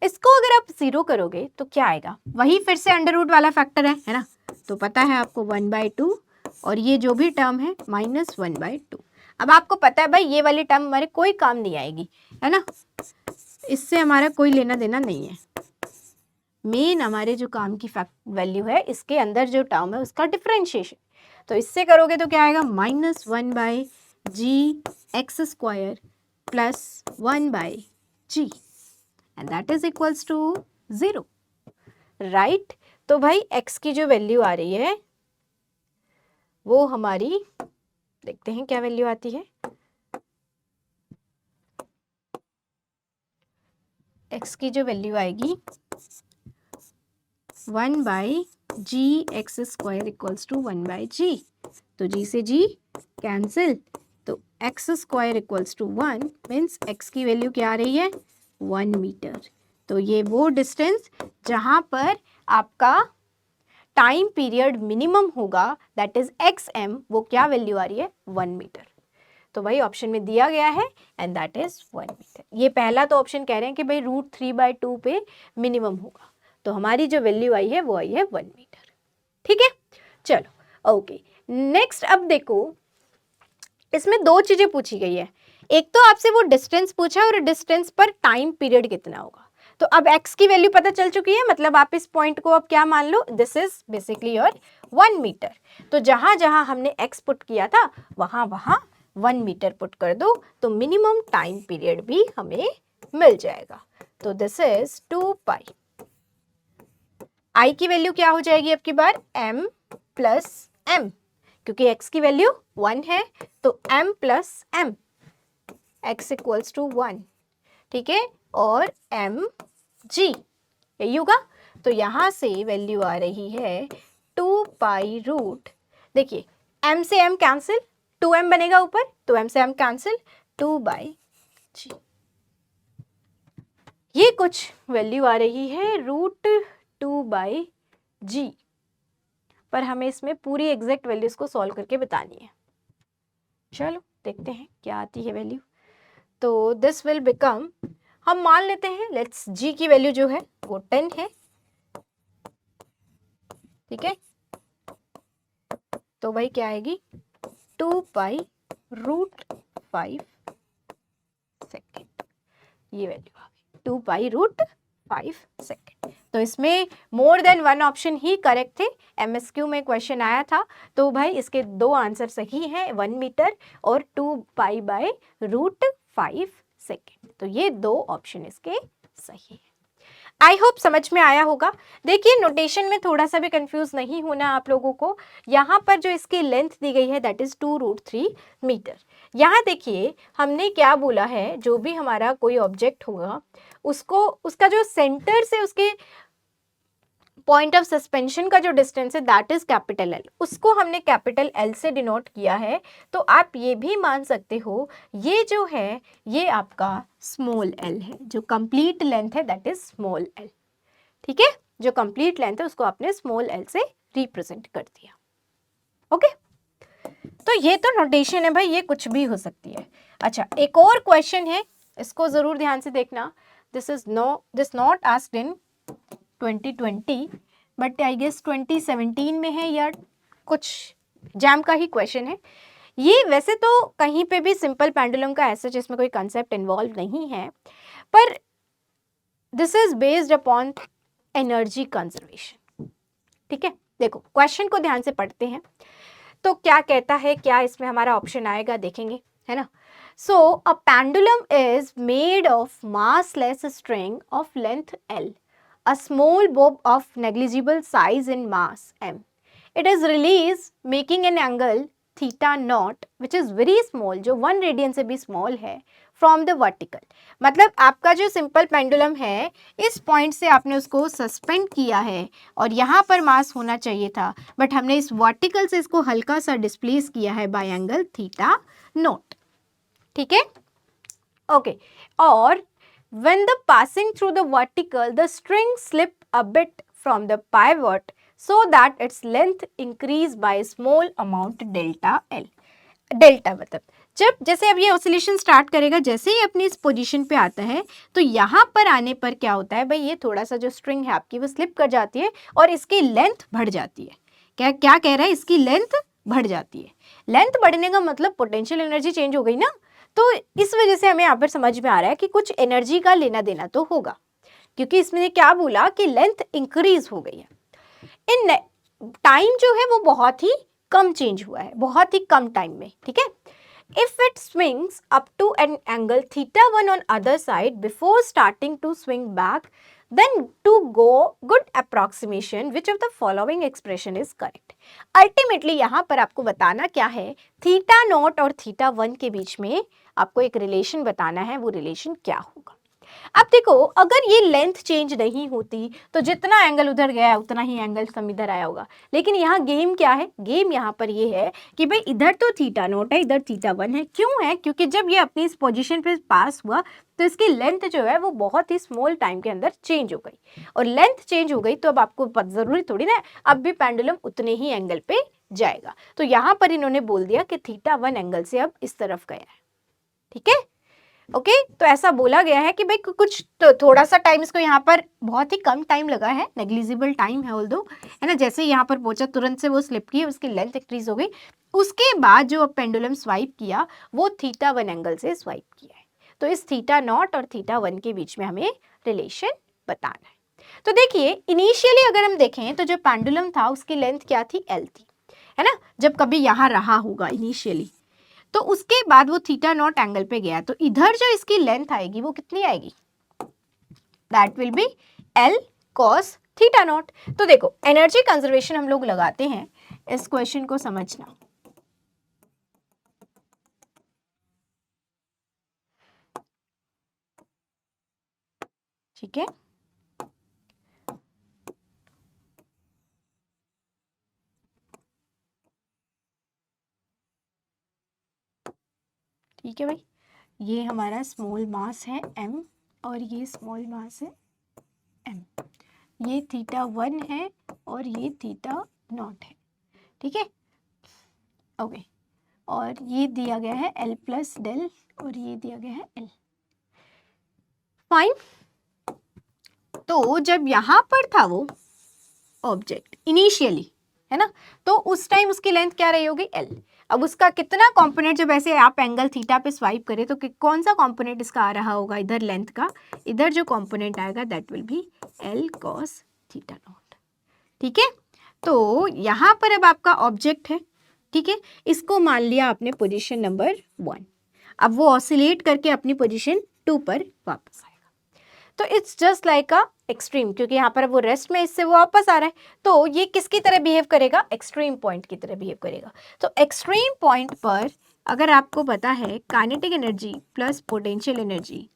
इसको अगर आप 0 करोगे तो क्या आएगा, वही फिर से अंडर रूट वाला फैक्टर है ना, तो पता है आपको 1/2 और ये जो भी टर्म है -1/2। अब आपको पता है भाई ये वाली टर्म हमारे कोई काम नहीं आएगी, है ना, इससे हमारा कोई लेना देना नहीं है। मेन हमारे जो काम की वैल्यू है इसके अंदर जो टर्म है उसका डिफरेंशिएशन। तो इससे करोगे तो क्या आएगा, -1/gx square plus 1/g and that is equals to 0, right. तो भाई x की जो वैल्यू आ रही है वो हमारी, देखते हैं क्या वैल्यू आती है, x की जो वैल्यू आएगी 1/gx square equals to 1/g, तो g से g कैंसिल, तो x square equals to 1 means x की वैल्यू क्या आ रही है, 1 मीटर। तो ये वो डिस्टेंस जहां पर आपका टाइम पीरियड मिनिमम होगा दैट इज xm, वो क्या वैल्यू आ रही है, 1 मीटर। तो भाई ऑप्शन में दिया गया है एंड दैट इज 1 मीटर। ये पहला तो ऑप्शन कह रहे हैं कि भाई √3/2 पे मिनिमम होगा, तो हमारी जो वैल्यू आई है वो आई है 1 मीटर। ठीक है, चलो ओके। नेक्स्ट अब देखो, इसमें दो चीजें पूछी गई है। एक तो आपसे वो डिस्टेंस पूछा और डिस्टेंस पर टाइम पीरियड कितना होगा। तो अब x की वैल्यू पता चल चुकी है, मतलब आप इस पॉइंट को अब क्या मान लो, this is basically your 1 metre. तो जहां जहां हमने x पुट किया था वहां वहां 1 मीटर पुट कर दो, तो मिनिमम टाइम पीरियड भी हमें मिल जाएगा। तो दिस इज 2 पाई। i की वैल्यू क्या हो जाएगी अब की बार, m प्लस m, क्योंकि x की वैल्यू 1 है तो m plus m, x equals to 1। ठीक है, और m g यही होगा। तो यहां से वैल्यू आ रही है 2 पाई रूट, देखिए m से m कैंसिल, 2m बनेगा ऊपर, तो m से m कैंसिल, 2/g। ये कुछ वैल्यू आ रही है √2/g, पर हमें इसमें पूरी एग्जैक्ट वैल्यूज को सॉल्व करके बतानी है। चलो देखते हैं क्या आती है वैल्यू। तो दिस विल बिकम, हम मान लेते हैं लेट्स g की वैल्यू जो है वो 10 है। ठीक है, तो भाई क्या आएगी, 2 पाई √5 सेकेंड, ये वैल्यू आ गई 2 पाई √5 सेकेंड। तो इसमें मोर देन 1 ऑप्शन ही करेक्ट थे, MSQ में क्वेश्चन आया था, तो भाई इसके दो आंसर सही हैं, 1 मीटर और 2 पाई बाय √5 सेकेंड। तो ये दो ऑप्शन इसके सही है। आई होप समझ में आया होगा। देखिए नोटेशन में थोड़ा सा भी कंफ्यूज नहीं होना आप लोगों को। यहाँ पर जो इसकी लेंथ दी गई है दैट इज 2√3 मीटर। यहाँ देखिए हमने क्या बोला है, जो भी हमारा कोई ऑब्जेक्ट होगा उसको, उसका जो सेंटर से उसके पॉइंट ऑफ सस्पेंशन का जो डिस्टेंस है दैट इज कैपिटल L, उसको हमने कैपिटल L से डिनोट किया है। तो आप ये भी मान सकते हो ये जो है ये आपका स्मॉल l है, जो कंप्लीट लेंथ है दैट इज स्मॉल l। ठीक है, जो कंप्लीट लेंथ है उसको आपने स्मॉल l से रिप्रेजेंट कर दिया। ओके, तो ये तो नोटेशन है भाई, ये कुछ भी हो सकती है। अच्छा, एक और क्वेश्चन है, इसको जरूर ध्यान से देखना। This not asked in 2020 but I guess 2017 में है या कुछ जैम का ही क्वेश्चन है। ये वैसे तो कहीं पे भी सिंपल पेंडुलम का ऐसा जिसमें कोई कंसेप्ट इन्वॉल्व नहीं है, पर this is based upon energy conservation. ठीक है, देखो क्वेश्चन को ध्यान से पढ़ते हैं तो क्या कहता है, क्या इसमें हमारा ऑप्शन आएगा देखेंगे, है ना। So a pendulum is made of massless string of length L, a small bob of negligible size in mass m. It is released making an angle theta naught which is very small, जो 1 radian से भी small है, from the vertical। मतलब आपका जो simple pendulum है इस point से आपने उसको सस्पेंड किया है और यहाँ पर मास होना चाहिए था, बट हमने इस वर्टिकल से इसको हल्का सा डिस्प्लेस किया है बाय एंगल थीटा नॉट। ठीक है, ओके। और when the passing through the vertical, the string slip a bit from the pivot so that its length increase by a small amount delta L। Delta मतलब जब जैसे अब ये oscillation start करेगा, जैसे ही अपनी इस पोजीशन पे आता है तो यहाँ पर आने पर क्या होता है भाई, ये थोड़ा सा जो स्ट्रिंग है आपकी वो स्लिप कर जाती है और इसकी लेंथ बढ़ जाती है। क्या क्या कह रहा है, इसकी लेंथ बढ़ जाती है। लेंथ बढ़ने का मतलब पोटेंशियल एनर्जी चेंज हो गई ना, तो इस वजह से हमें यहाँ पर समझ में आ रहा है कि कुछ एनर्जी का लेना देना तो होगा, क्योंकि इसमें क्या बोला कि लेंथ इंक्रीज हो गई है। इन टाइम जो है वो बहुत ही कम चेंज हुआ है, बहुत ही कम टाइम में। ठीक है, if it swings up to an angle θ1 on other side before starting to swing back, then to go good approximation which of the following expression is correct। Ultimately यहाँ पर आपको बताना क्या है, थीटा नॉट और θ1 के बीच में आपको एक रिलेशन बताना है, वो रिलेशन क्या होगा। अब देखो अगर ये लेंथ चेंज नहीं होती तो जितना एंगल उधर गया उतना ही एंगल कम इधर आया होगा, लेकिन यहाँ गेम क्या है, गेम यहाँ पर ये है कि भाई इधर तो थीटा नॉट है, इधर θ1 है। क्यों है, क्योंकि जब ये अपनी इस पोजीशन पे पास हुआ तो इसकी लेंथ जो है वो बहुत ही स्मॉल टाइम के अंदर चेंज हो गई, और लेंथ चेंज हो गई तो अब आपको जरूरी थोड़ी ना अब भी पेंडुलम उतने ही एंगल पे जाएगा। तो यहाँ पर इन्होंने बोल दिया कि θ1 एंगल से अब इस तरफ गया है, ठीक है। ओके तो ऐसा बोला गया है कि भाई कुछ तो थोड़ा सा टाइम, इसको यहाँ पर बहुत ही कम टाइम लगा है, नेग्लिजिबल टाइम है ऑल्दो, है ना। जैसे यहाँ पर पहुंचा तुरंत से वो स्लिप की, उसकी लेंथ इंक्रीज हो गई। उसके बाद जो पेंडुलम स्वाइप किया वो θ1 एंगल से स्वाइप किया है। तो इस θ0 और θ1 के बीच में हमें रिलेशन बताना है। तो देखिए इनिशियली अगर हम देखें तो जो पेंडुलम था उसकी लेंथ क्या थी, L थी, है ना। जब कभी यहाँ रहा होगा इनिशियली, तो उसके बाद वो θ0 एंगल पे गया, तो इधर जो इसकी लेंथ आएगी वो कितनी आएगी, that will B L cos θ0। तो देखो एनर्जी कंजर्वेशन हम लोग लगाते हैं, इस क्वेश्चन को समझना। ठीक है, ठीक है भाई, ये हमारा स्मॉल मास है m और ये स्मॉल मास है m, ये θ1 है और ये θ0 है, ठीक है। ओके और ये दिया गया है L प्लस डेल और ये दिया गया है L, फाइन। तो जब यहाँ पर था वो ऑब्जेक्ट इनिशियली, है ना, तो उस टाइम उसकी लेंथ क्या रही होगी, L। अब उसका कितना कंपोनेंट, जब ऐसे आप एंगल थीटा पे स्वाइप करें तो कौन सा कंपोनेंट इसका आ रहा होगा इधर लेंथ का, इधर जो कंपोनेंट आएगा that will B L cos θ0, ठीक है। तो यहाँ पर अब आपका ऑब्जेक्ट है, ठीक है, इसको मान लिया आपने पोजीशन नंबर 1, अब वो ऑसिलेट करके अपनी पोजीशन 2 पर वापस आएगा। तो it's just like a extreme, क्योंकि यहाँ पर वो रेस्ट में, इससे वो वापस आ रहा है, तो ये किसकी तरह बिहेव करेगा, एक्सट्रीम पॉइंट की तरह बिहेव करेगा। तो एक्सट्रीम पॉइंट पर अगर आपको पता है kinetic energy plus potential energy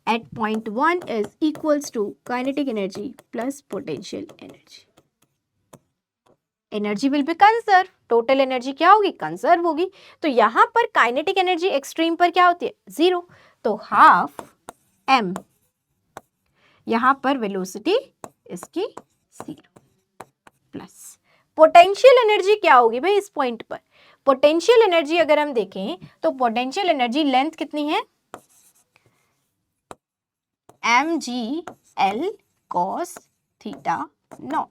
at point 1 is equals to kinetic energy plus potential energy, energy will be conserve, total energy क्या होगी, कंजर्व होगी। तो यहाँ पर काइनेटिक एनर्जी एक्सट्रीम पर क्या होती है, 0, तो हाफ m, यहाँ पर वेलोसिटी इसकी 0 प्लस पोटेंशियल एनर्जी क्या होगी भाई इस पॉइंट पर, पोटेंशियल एनर्जी अगर हम देखें तो पोटेंशियल एनर्जी लेंथ कितनी है, mgl cos θ0।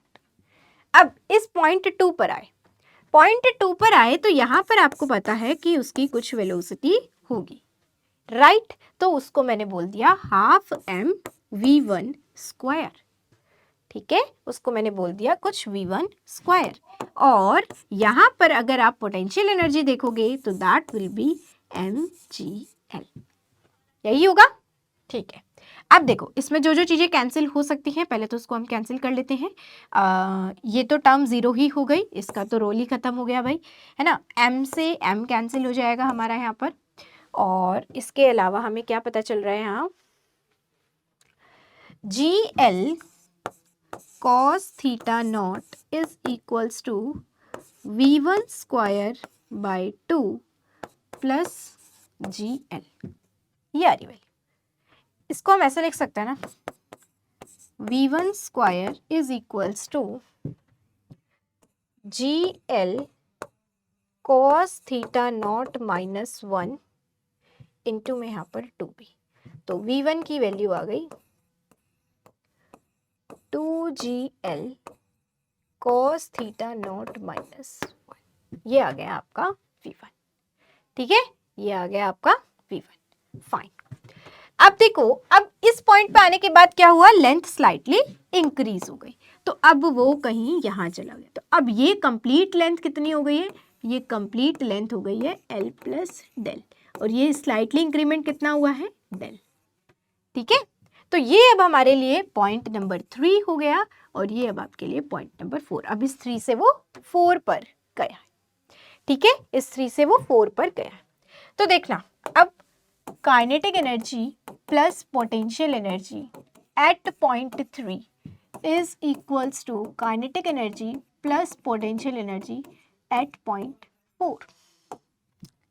अब इस पॉइंट 2 पर आए, पॉइंट 2 पर आए तो यहाँ पर आपको पता है कि उसकी कुछ वेलोसिटी होगी, राइट। तो उसको मैंने बोल दिया हाफ m v1 स्क्वायर, ठीक है, उसको मैंने बोल दिया कुछ v1 स्क्वायर। और यहाँ पर अगर आप पोटेंशियल एनर्जी देखोगे तो दैट विल बी mgl, यही होगा, ठीक है। अब देखो इसमें जो जो चीज़ें कैंसिल हो सकती हैं पहले तो उसको हम कैंसिल कर लेते हैं। ये तो टर्म 0 ही हो गई, इसका तो रोल ही खत्म हो गया भाई, है ना, m से m कैंसिल हो जाएगा हमारा यहाँ पर। और इसके अलावा हमें क्या पता चल रहा है यहाँ, gl cos θ0 is equals to v1 square by 2 plus gl, ये आ रही वैल्यू। इसको हम ऐसे लिख सकते हैं ना, v1 square is equals to gl cos θ0 minus 1 into में यहाँ पर 2b, तो v1 की वैल्यू आ गई 2gl cos θ0 minus 1, ये आ गया आपका v1, ठीक है, ये आ गया आपका v1, फाइन। अब देखो, अब इस पॉइंट पे आने के बाद क्या हुआ, लेंथ स्लाइटली इंक्रीज हो गई, तो अब वो कहीं यहाँ चला गया, तो अब ये कंप्लीट लेंथ कितनी हो गई है, ये कंप्लीट लेंथ हो गई है L प्लस डेल, और ये स्लाइटली इंक्रीमेंट कितना हुआ है, डेल, ठीक है। तो ये अब हमारे लिए पॉइंट नंबर 3 हो गया, और ये अब आपके लिए पॉइंट नंबर 4, अब इस 3 से वो 4 पर गया, ठीक है, इस 3 से वो 4 पर गया। तो देखना अब kinetic energy plus potential energy at point 3 is equals to kinetic energy plus potential energy at point 4,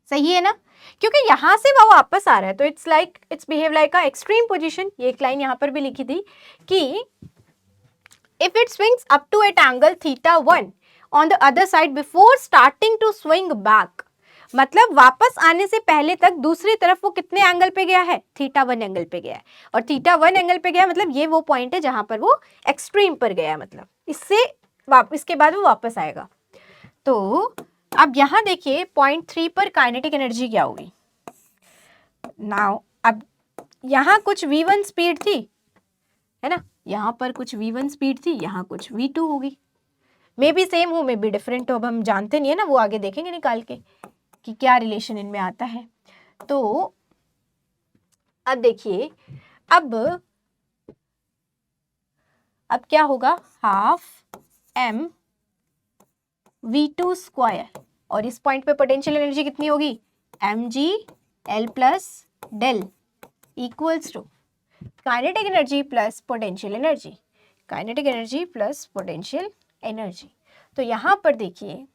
सही है ना, क्योंकि यहाँ से वो वापस आ रहा है, तो it's behave like a extreme position. ये एक लाइन यहाँ पर भी लिखी थी कि if it swings up to at angle θ1 on the other side before starting to swing back, मतलब वापस आने से पहले तक दूसरी तरफ वो कितने एंगल पे गया है, θ1 एंगल पे गया है, और θ1 एंगल पे गया है मतलब ये वो पॉइंट है जहां पर वो एक्सट्रीम पर गया है, मतलब इसके बाद वो वापस आएगा। तो अब यहां देखिए पॉइंट 3 पर काइनेटिक एनर्जी क्या होगी। नाउ अब यहां कुछ v1 स्पीड थी, है ना, यहां पर कुछ v1 स्पीड थी, यहां कुछ v2 होगी, मे बी सेम हो मे बी डिफरेंट हो, अब हम जानते नहीं है ना, वो आगे देखेंगे निकाल के कि क्या रिलेशन इनमें आता है। तो अब देखिए अब क्या होगा, हाफ m v2 स्क्वायर, और इस पॉइंट पे पोटेंशियल एनर्जी कितनी होगी, mg l plus del equals to kinetic energy plus potential energy, kinetic energy plus potential energy. तो यहां पर देखिए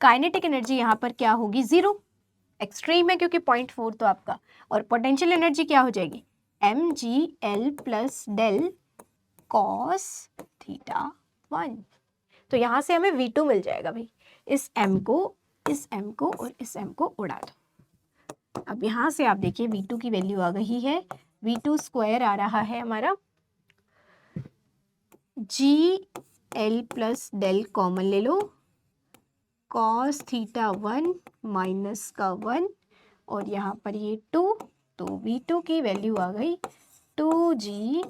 काइनेटिक एनर्जी यहां पर क्या होगी, 0, एक्सट्रीम है क्योंकि 0.4 तो आपका, और पोटेंशियल एनर्जी क्या हो जाएगी, mgl प्लस डेल कॉस θ1। तो यहां से हमें v2 मिल जाएगा भाई, इस m को और इस m को उड़ा दो। अब यहां से आप देखिए v2 की वैल्यू आ गई है, v2 स्क्वायर आ रहा है हमारा, gl प्लस डेल कॉमन ले लो, cos θ1 माइनस का 1, और यहाँ पर ये 2, तो v2 की वैल्यू आ गई 2g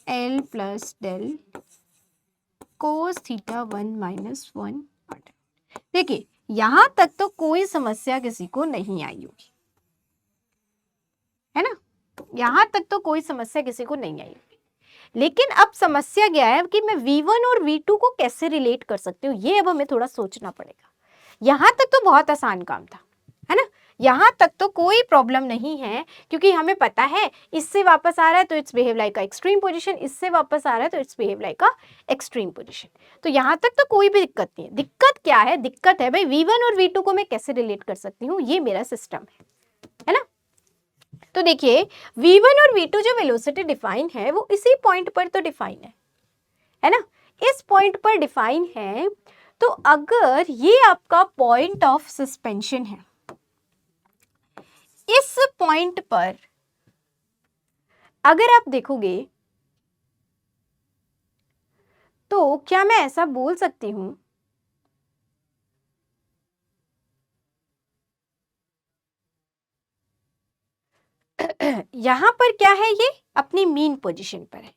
l plus del cos θ1 minus 1। देखिए यहां तक तो कोई समस्या किसी को नहीं आई होगी, है ना, यहां तक तो कोई समस्या किसी को नहीं आई होगी, लेकिन अब समस्या क्या है कि मैं v1 और v2 को कैसे रिलेट कर सकती हूँ, ये अब हमें थोड़ा सोचना पड़ेगा। यहां तक तो बहुत आसान काम था, है ना, यहां तक तो कोई प्रॉब्लम नहीं है, क्योंकि हमें पता है इससे वापस आ रहा है तो it's behave like a extreme position, इससे वापस आ रहा है तो it's behave like a extreme position. तो यहां तक तो कोई भी दिक्कत नहीं है। दिक्कत क्या है, दिक्कत है भाई v1 और v2 को मैं कैसे रिलेट कर सकती हूँ, ये मेरा सिस्टम है ना। तो देखिए v1 और v2 जो वेलोसिटी डिफाइन है वो इसी पॉइंट पर तो डिफाइन है ना, इस पॉइंट पर डिफाइन है। तो अगर ये आपका पॉइंट ऑफ सस्पेंशन है, इस पॉइंट पर अगर आप देखोगे तो क्या मैं ऐसा बोल सकती हूं यहां पर क्या है, ये अपनी मीन पोजीशन पर है,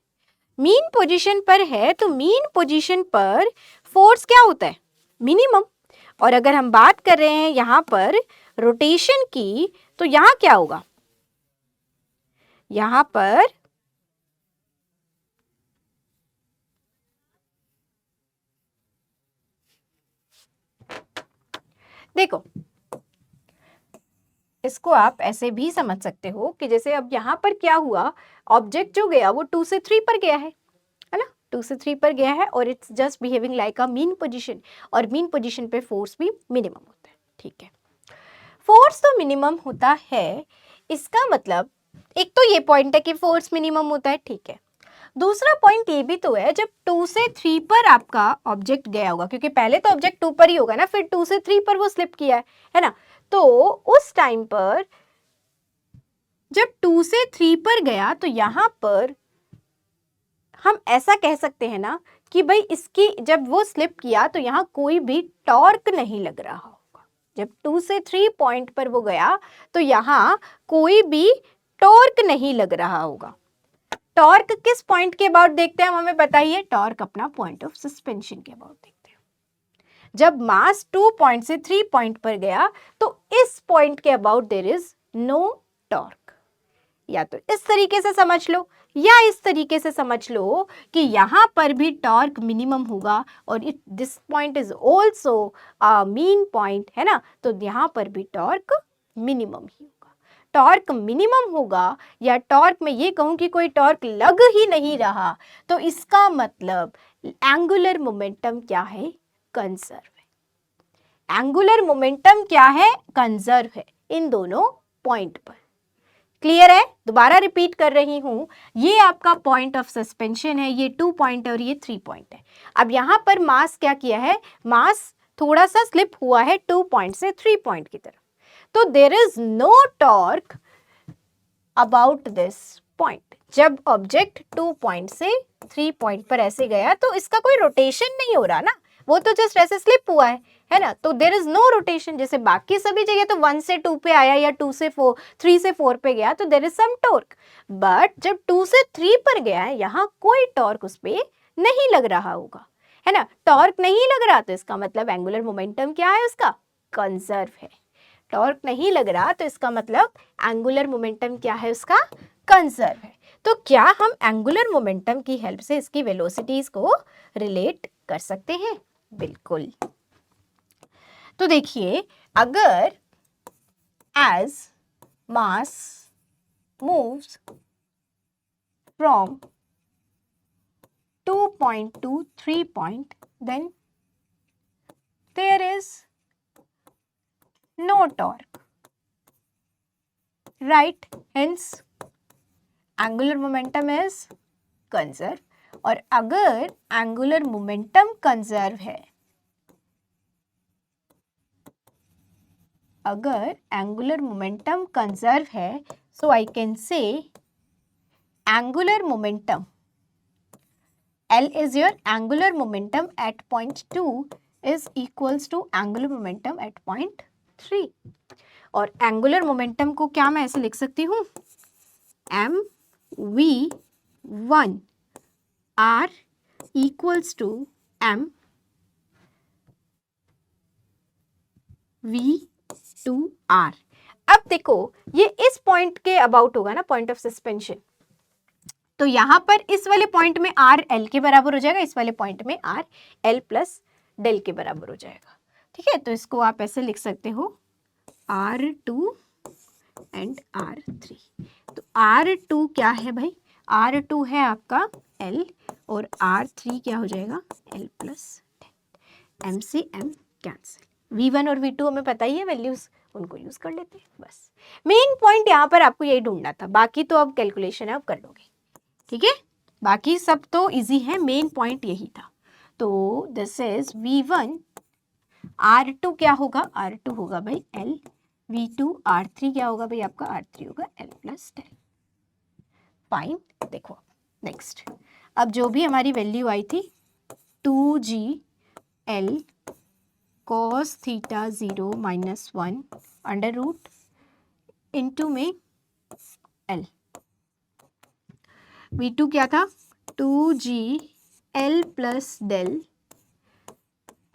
मीन पोजीशन पर है, तो मीन पोजीशन पर फोर्स क्या होता है, मिनिमम। और अगर हम बात कर रहे हैं यहां पर रोटेशन की, तो यहां क्या होगा, यहां पर देखो इसको आप ऐसे भी समझ सकते हो कि जैसे अब यहां पर क्या हुआ, ऑब्जेक्ट जो गया वो 2 से 3 पर गया है ना, 2 से 3 पर गया है, और it's just behaving like a mean position, और मीन पोजीशन पे फोर्स भी मिनिमम होता है, ठीक है। फोर्स तो मिनिमम होता है, इसका मतलब एक तो ये पॉइंट है कि फोर्स मिनिमम होता है, ठीक है। दूसरा पॉइंट ये भी तो है, जब 2 से 3 पर आपका ऑब्जेक्ट गया होगा, क्योंकि पहले तो ऑब्जेक्ट 2 पर ही होगा ना, फिर 2 से 3 पर वो स्लिप किया है ना, तो उस टाइम पर जब 2 से 3 पर गया तो यहां पर हम ऐसा कह सकते हैं ना कि भाई इसकी जब वो स्लिप किया तो यहां कोई भी टॉर्क नहीं लग रहा होगा, जब 2 से 3 पॉइंट पर वो गया तो यहां कोई भी टॉर्क नहीं लग रहा होगा। टॉर्क किस पॉइंट के अबाउट देखते हैं हम, हमें बताइए, टॉर्क अपना पॉइंट ऑफ सस्पेंशन के अबाउट देखते हैं। जब मास 2 पॉइंट से 3 पॉइंट पर गया तो इस पॉइंट के about there is no torque. या तो इस तरीके से समझ लो या इस तरीके से समझ लो कि यहां पर भी टॉर्क मिनिमम होगा, और it this point is also a mean point, है ना, तो यहां पर भी टॉर्क मिनिमम ही होगा। टॉर्क मिनिमम होगा, या टॉर्क में ये कहूं कि कोई टॉर्क लग ही नहीं रहा, तो इसका मतलब एंगुलर मोमेंटम क्या है, कंजर्व है। एंगुलर मोमेंटम क्या है, कंजर्व है इन दोनों पॉइंट पर, क्लियर है? दोबारा रिपीट कर रही हूं, ये आपका पॉइंट ऑफ सस्पेंशन है, ये 2 पॉइंट और ये 3 पॉइंट है। अब यहां पर मास क्या किया है, मास थोड़ा सा स्लिप हुआ है 2 पॉइंट से 3 पॉइंट की तरफ, तो there is no torque about this point. जब ऑब्जेक्ट 2 पॉइंट से 3 पॉइंट पर ऐसे गया तो इसका कोई रोटेशन नहीं हो रहा ना, वो तो जस्ट ऐसे स्लिप हुआ है ना, तो देयर इज नो रोटेशन। जैसे बाकी सभी जगह तो 1 से 2 पे आया या 2 से 4, 3 से 4 पे गया तो there is some torque, but जब 2 से 3 पर गया है यहाँ कोई टॉर्क उस पे नहीं लग रहा होगा, है ना। टॉर्क नहीं लग रहा तो इसका मतलब एंगुलर मोमेंटम क्या है, उसका कंजर्व है। टॉर्क नहीं लग रहा तो इसका मतलब एंगुलर मोमेंटम क्या है, उसका कंजर्व है। तो क्या हम एंगुलर मोमेंटम की हेल्प से इसकी वेलोसिटीज को रिलेट कर सकते हैं? बिल्कुल। तो देखिए, अगर as mass moves from 2 point to 3 point, then there is no torque, right? Hence angular momentum is conserve। और अगर एंगुलर मोमेंटम कंजर्व है, अगर एंगुलर मोमेंटम कंजर्व है, so I can say angular momentum L is your angular momentum at point 2 is equals to angular momentum at point 3। और angular momentum को क्या मैं ऐसे लिख सकती हूँ, mv1 r equals to m v2 r। अब देखो, ये इस पॉइंट के अबाउट होगा ना, पॉइंट ऑफ सस्पेंशन, तो यहां पर इस वाले पॉइंट में आर एल के बराबर हो जाएगा, इस वाले पॉइंट में आर एल प्लस डेल के बराबर हो जाएगा। ठीक है, तो इसको आप ऐसे लिख सकते हो R2 एंड R3। तो R2 क्या है भाई, R2 है आपका L और R3 क्या हो जाएगा, L प्लस M से M कैंसिल। V1 और V2 हमें पता ही है वैल्यूज, उनको यूज कर लेते हैं बस। मेन पॉइंट यहाँ पर आपको यही ढूंढना था, बाकी तो अब कैलकुलेशन आप कर लोगे। ठीक है, बाकी सब तो इजी है, मेन पॉइंट यही था। तो दिस इज V1, R2 क्या होगा, R2 होगा भाई L, V2, R3 क्या होगा भाई आपका, R3 होगा L प्लस डेल। फाइन। देखो नेक्स्ट, अब जो भी हमारी वैल्यू आई थी 2GL cos theta 0 minus 1 under root into में L। V2 क्या था, 2GL प्लस del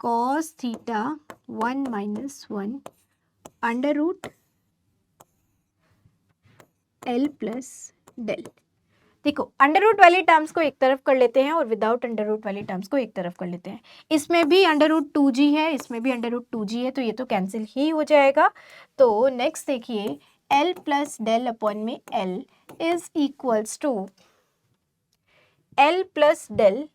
cos theta 1 minus 1 under root L plus del. देखो, अंडर रूट वाली टर्म्स को एक तरफ कर लेते हैं और विदाउट अंडर रूट वाली टर्म्स को एक तरफ कर लेते हैं। इसमें भी अंडर रूट 2g है, इसमें भी अंडर रूट 2g है, तो ये तो कैंसिल ही हो जाएगा। तो नेक्स्ट देखिए, L प्लस डेल अपॉन में L is equals to L plus del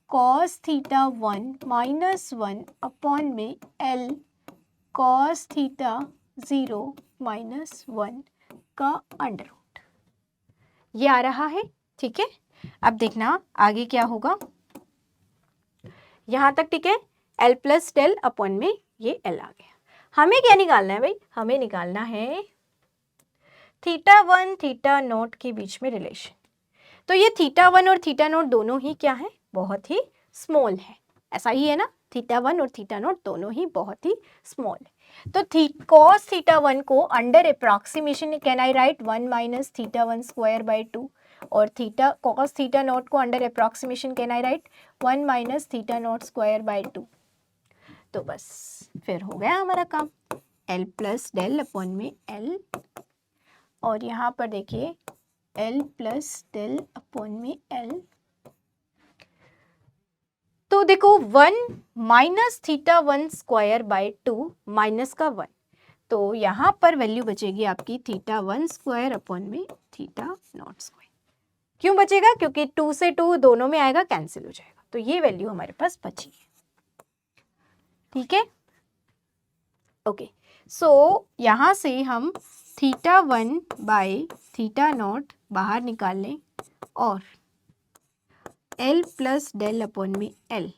cos theta 1 minus 1 upon में L cos थीटा 0 माइनस 1 का अंडर रूट, ये आ रहा है। ठीक है, अब देखना आगे क्या होगा, यहां तक ठीक है, L प्लस डेल अपॉन में ये L आ गया। हमें क्या निकालना है भाई, हमें निकालना है थीटा 1 थीटा नोट के बीच में रिलेशन। तो ये थीटा 1 और थीटा नोट दोनों ही क्या है, बहुत ही स्मॉल है, ऐसा ही है ना, थीटा 1 और थीटा नोट दोनों ही बहुत ही स्मॉल है। तो cos थीटा 1 को under approximation can I right 1 minus theta 1 square by 2, और cos थीटा नोट को under approximation can I right 1 minus theta note square by 2। तो बस फिर हो गया हमारा काम, L प्लस डेल अपॉन में L, और यहाँ पर देखिए L प्लस डेल अपॉन में L। तो देखो 1 minus theta 1 square by 2 minus का 1, तो यहाँ पर वैल्यू बचेगी आपकी थीटा 1 स्क्वायर अपॉन में थीटा नॉट स्क्वायर। क्यों बचेगा, क्योंकि 2 से 2 दोनों में आएगा, कैंसिल हो जाएगा, तो ये वैल्यू हमारे पास बची है। ठीक है, ओके, सो यहाँ से हम थीटा 1 बाय थीटा नॉट बाहर निकाल लें और L प्लस डेल अपॉन में L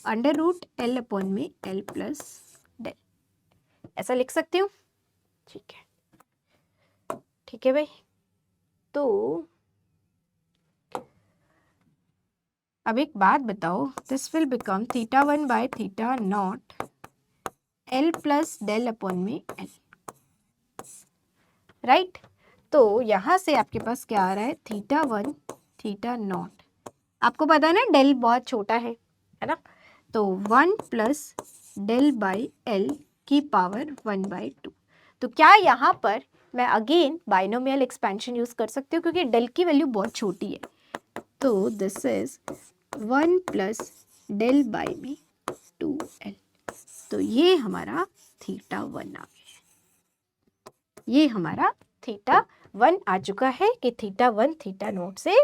under root L upon में L प्लस डेल, ऐसा लिख सकती हूँ। ठीक है, ठीक है भाई। तो अब एक बात बताओ, this will become theta 1 by theta not L plus del upon में L, राइट। तो यहाँ से आपके पास क्या आ रहा है, थीटा 1 थीटा नॉट, आपको पता है ना डेल बहुत छोटा है ना, तो 1 प्लस डेल बाई एल की पावर 1/2। तो क्या यहाँ पर मैं अगेन बाइनोमियल एक्सपेंशन यूज कर सकती हूँ क्योंकि डेल की वैल्यू बहुत छोटी है। तो this is 1 plus del by में 2L। तो ये हमारा थीटा 1 आ गया, ये हमारा थीटा 1 आ चुका है कि थीटा 1 थीटा नोट से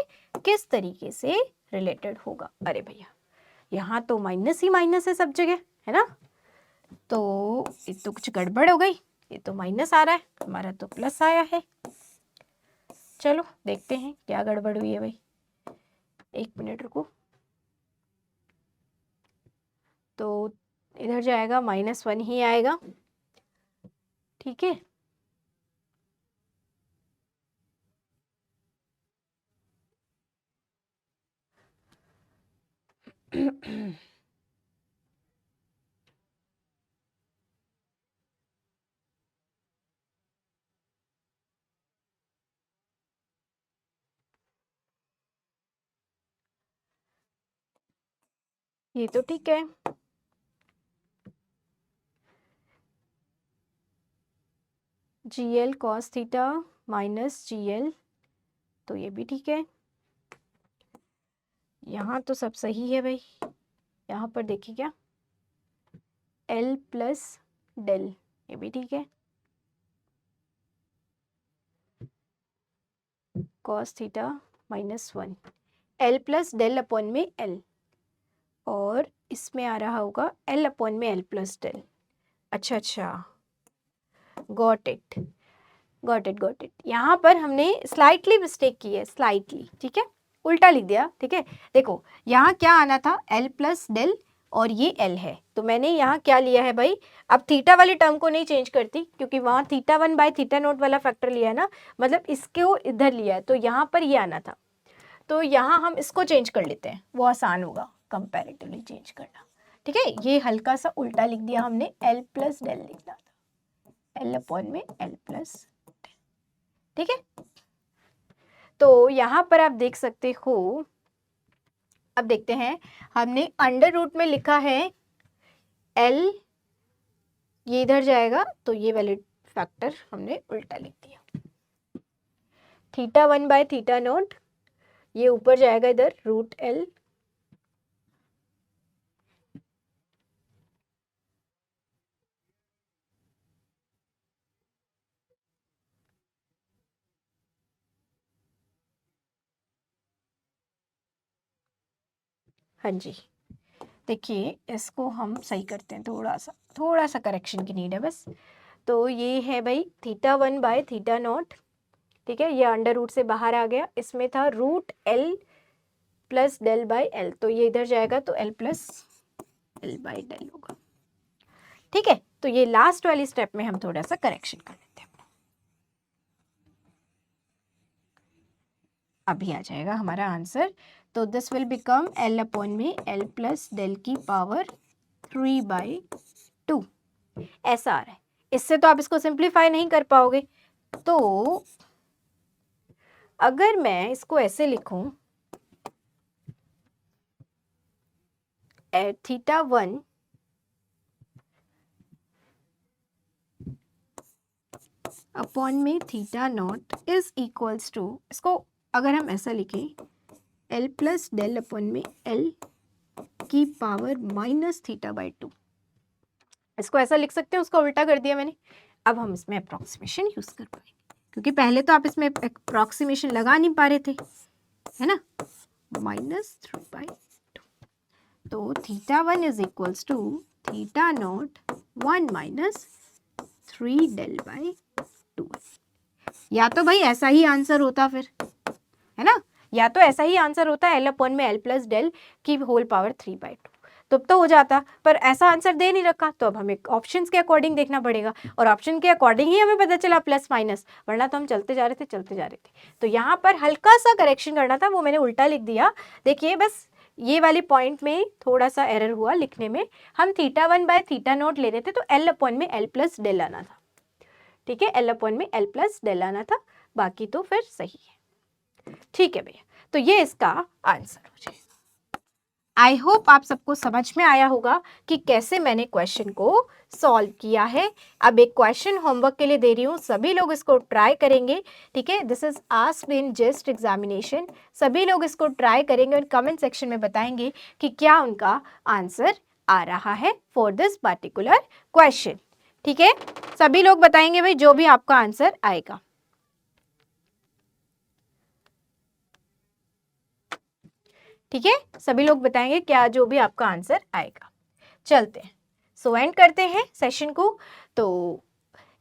किस तरीके से रिलेटेड होगा। अरे भैया यहाँ तो माइनस ही माइनस है सब जगह, है ना, तो ये तो कुछ गड़बड़ हो गई, ये तो माइनस आ रहा है, हमारा तो प्लस आया है। चलो देखते हैं क्या गड़बड़ हुई है भाई, एक मिनट रुको। तो इधर जाएगा -1 ही आएगा, ठीक है। ये तो ठीक है, GL cos theta minus GL, तो ये भी ठीक है। यहाँ तो सब सही है भाई, यहाँ पर देखिए क्या, L प्लस डेल, ये भी ठीक है। cos theta -1 L plus del upon में L, और इसमें आ रहा होगा L अपॉन में L प्लस डेल। अच्छा अच्छा, got it got it got it. यहाँ पर हमने स्लाइटली मिस्टेक की है, स्लाइटली, ठीक है, उल्टा लिख दिया, ठीक है। देखो यहाँ क्या आना था, L प्लस डेल और ये L है, तो मैंने यहाँ क्या लिया है भाई, अब थीटा वाली टर्म को नहीं चेंज करती क्योंकि वहाँ थीटा 1 बाय थीटा नोट वाला फैक्टर लिया है ना, मतलब इसको इधर लिया है, तो यहाँ पर ये आना था, तो यहाँ हम इसको चेंज कर लेते हैं, वो आसान होगा कंपैरेटिवली चेंज करना, ठीक है। ये हल्का सा उल्टा लिख दिया हमने, L प्लस डेल लिखना था, L अपॉन में L प्लस, ठीक है। तो यहाँ पर आप देख सकते हो, अब देखते हैं, हमने अंडर रूट में लिखा है L, ये इधर जाएगा तो ये वाले फैक्टर हमने उल्टा लिख दिया, थीटा 1 बाय थीटा नोट, ये ऊपर जाएगा इधर √L, हाँ जी। देखिए इसको हम सही करते हैं, थोड़ा सा करेक्शन की नीड है बस। तो ये है भाई थीटा 1 बाय थीटा नॉट, ठीक है, ये अंडर रूट से बाहर आ गया, इसमें था √L plus del by L, तो ये इधर जाएगा तो L plus L by del होगा, ठीक है। तो ये लास्ट वाली स्टेप में हम थोड़ा सा करेक्शन कर लेते हैं, अभी आ जाएगा हमारा आंसर। तो this will become L upon में L प्लस डेल की पावर 3/2, ऐसा आ रहा है। इससे तो आप इसको सिंप्लीफाई नहीं कर पाओगे, तो अगर मैं इसको ऐसे लिखूं, थीटा 1 अपॉन में theta not is equals to, इसको अगर हम ऐसा लिखें, L प्लस डेल अपॉन में L की पावर -θ/2, इसको ऐसा लिख सकते हैं, उसका उल्टा कर दिया मैंने। अब हम इसमें अप्रॉक्सीमेशन यूज कर पाएंगे क्योंकि पहले तो आप इसमें अप्रॉक्सीमेशन लगा नहीं पा रहे थे, है ना, -3/2। तो theta 1 is equals to theta not 1 minus 3 del by 2। या तो भाई ऐसा ही आंसर होता फिर, है ना, या तो ऐसा ही आंसर होता एल अपॉन में एल प्लस डेल की होल पावर 3/2, तो अब तो हो जाता, पर ऐसा आंसर दे नहीं रखा, तो अब हमें ऑप्शंस के अकॉर्डिंग देखना पड़ेगा, और ऑप्शन के अकॉर्डिंग ही हमें पता चला प्लस माइनस, वरना तो हम चलते जा रहे थे। तो यहाँ पर हल्का सा करेक्शन करना था, वो मैंने उल्टा लिख दिया। देखिए बस ये वाली पॉइंट में थोड़ा सा एरर हुआ लिखने में, हम θ1/θ0 ले रहे थे, तो एल अपॉन में एल प्लस डेल आना था, ठीक है, एल अपॉन में एल प्लस डेल आना था, बाकी तो फिर सही है। ठीक है भैया, तो ये इसका आंसर हो जाएगा। आई होप आप सबको समझ में आया होगा कि कैसे मैंने क्वेश्चन को सॉल्व किया है। अब एक क्वेश्चन होमवर्क के लिए दे रही हूँ, सभी लोग इसको ट्राई करेंगे, ठीक है, this is asked in just examination, सभी लोग इसको ट्राई करेंगे और कमेंट सेक्शन में बताएंगे कि क्या उनका आंसर आ रहा है फॉर दिस पर्टिकुलर क्वेश्चन, ठीक है, सभी लोग बताएंगे भाई जो भी आपका आंसर आएगा। ठीक है, सभी लोग बताएंगे क्या जो भी आपका आंसर आएगा। चलते हैं, सो एंड करते हैं सेशन को। तो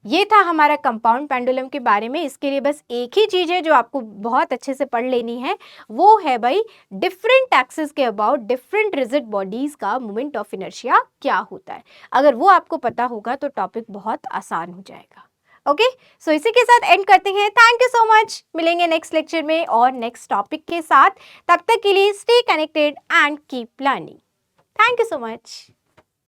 ये था हमारा कंपाउंड पेंडुलम के बारे में। इसके लिए बस एक ही चीज है जो आपको बहुत अच्छे से पढ़ लेनी है, वो है भाई डिफरेंट एक्सिस के अबाउट डिफरेंट रिजिड बॉडीज का मोमेंट ऑफ इनर्शिया क्या होता है। अगर वो आपको पता होगा तो टॉपिक बहुत आसान हो जाएगा। ओके, सो इसी के साथ एंड करते हैं। थैंक यू सो मच, मिलेंगे नेक्स्ट लेक्चर में और नेक्स्ट टॉपिक के साथ। तब तक के लिए stay connected and keep learning. Thank you so much.